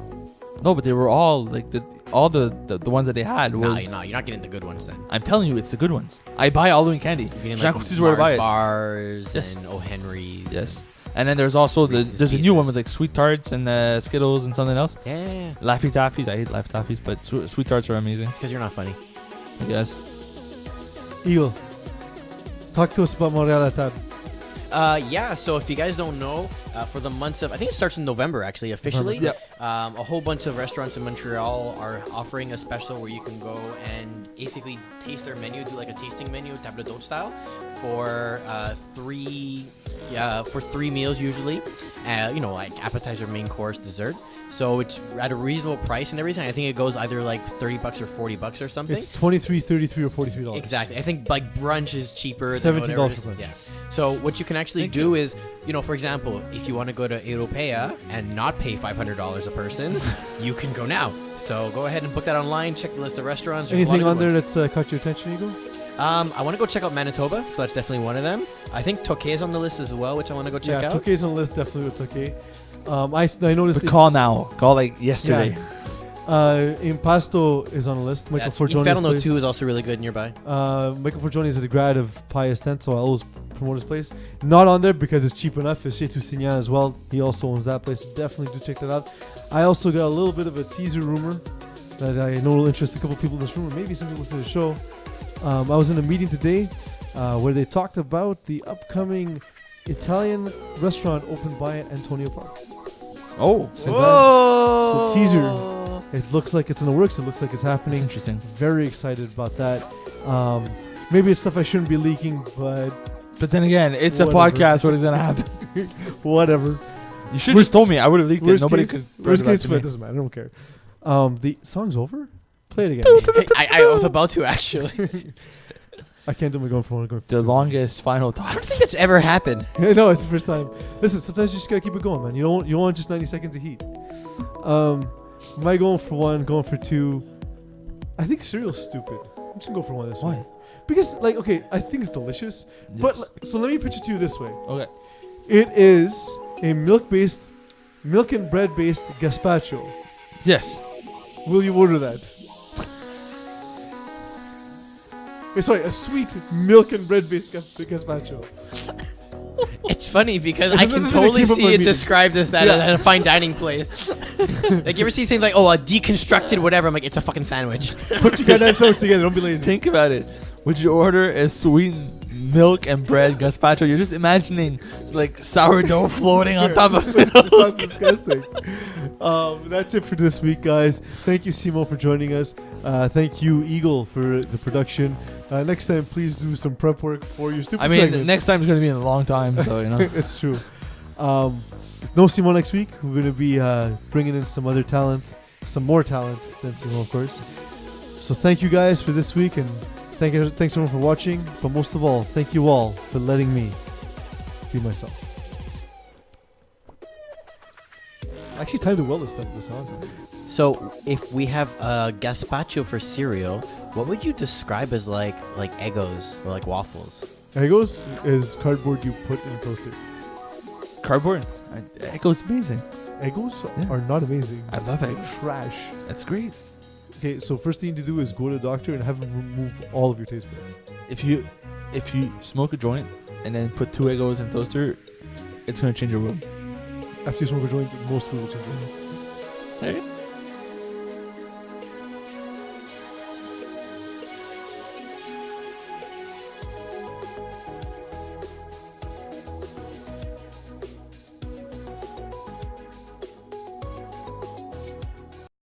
No, but they were all like the ones that they had No, was. you're not getting the good ones then. I'm telling you, it's the good ones. I buy Halloween candy. You're getting Jean like Coutu's where I buy Mars it. bars Yes. and O. Henry's. Yes. And then there's also Reese's there's a new one Pieces. with like sweet tarts and Skittles and something else. Yeah. Laffy Taffies. I hate Laffy Taffies, but sweet tarts are amazing. It's because you're not funny. I guess. Eagle, talk to us about Montreal at Table. Yeah, so if you guys don't know, for the months of, I think it starts in November actually, officially. Yep. A whole bunch of restaurants in Montreal are offering a special where you can go and basically taste their menu, do like a tasting menu, table d'hôte style, for 3 meals usually. Like appetizer, main course, dessert. So it's at a reasonable price and everything. I think it goes either like $30 or $40 or something. It's $23, $33, or $43. Exactly. I think like brunch is cheaper. $17 than whatever it is. for brunch. Yeah. So what you can actually do is, for example, if you want to go to Europea and not pay $500 a person, you can go now. So go ahead and book that online. Check the list of restaurants. There's a lot Anything of on good there ones. that's caught your attention, Eagle? I want to go check out Manitoba, so that's definitely one of them. I think Tokay is on the list as well, which I want to go check out. Tokay's on the list, definitely with Tokay. I noticed But call now. Call like yesterday. Impasto is on the list. Michael Forgioni's Inferno place. 2 is also really good nearby. Michael Forgioni is a grad of Pius 10, so I always promote his place. Not on there because it's cheap enough. It's Chez Toussignan as well. He also owns that place. So definitely do check that out. I also got a little bit of a teaser rumor that I know will interest a couple people in this room, or maybe some people listen to the show. I was in a meeting today where they talked about the upcoming Italian restaurant opened by Antonio Park. Oh, So teaser. It looks like it's in the works. It looks like it's that's happening. interesting. Very excited about that. Maybe it's stuff I shouldn't be leaking, but But then again, it's a Whatever. podcast. What is gonna happen? whatever. You should have just told me. I would have leaked it. Worst Nobody case, could. worst bring it case, back but to it me. doesn't matter. I don't care. The song's over. Play it again. I was about to actually. I can't do my going for one. Going for The two. longest final I don't thoughts. think that's ever happened. No, it's the first time. Listen, sometimes you just gotta keep it going, man. You don't want just 90 seconds of heat. My going for one, going for two. I think cereal's stupid. I'm just gonna go for one this Why? week. Because, I think it's delicious. But so let me pitch it to you this way. Okay. It is a milk and bread based gazpacho. Yes. Will you order that? A sweet milk and bread based gazpacho. It's funny because It's I another can thing that totally came up see my it meeting. described as that Yeah. at a fine dining place. Like you ever see things like, a deconstructed whatever? I'm like, it's a fucking sandwich. Put your goddamn sandwich together. Don't be lazy. Think about it. Would you order a sweet milk and bread gazpacho? You're just imagining like sourdough floating on top of it. That's disgusting. That's it for this week, guys. Thank you, Simo, for joining us. Thank you, Eagle, for the production. Next time, please do some prep work for your stupid I mean, segment. next time is going to be in a long time, so you know. It's true. No Simo next week. We're going to be bringing in some other talent, some more talent than Simo, of course. So thank you guys for this week, and thanks everyone for watching. But most of all, thank you all for letting me be myself. Actually, timed it well this time. This song. So if we have a gazpacho for cereal, what would you describe as like Eggos or like waffles? Egos is cardboard you put in a toaster. Cardboard. Echo's amazing. Egos Yeah. are not amazing. I love it. Trash. That's great. Okay, so first thing to do is go to the doctor and have him remove all of your taste buds. If you smoke a joint and then put 2 Eggos in a toaster, it's going to change your world. After you smoke a joint, most people will change. Hey.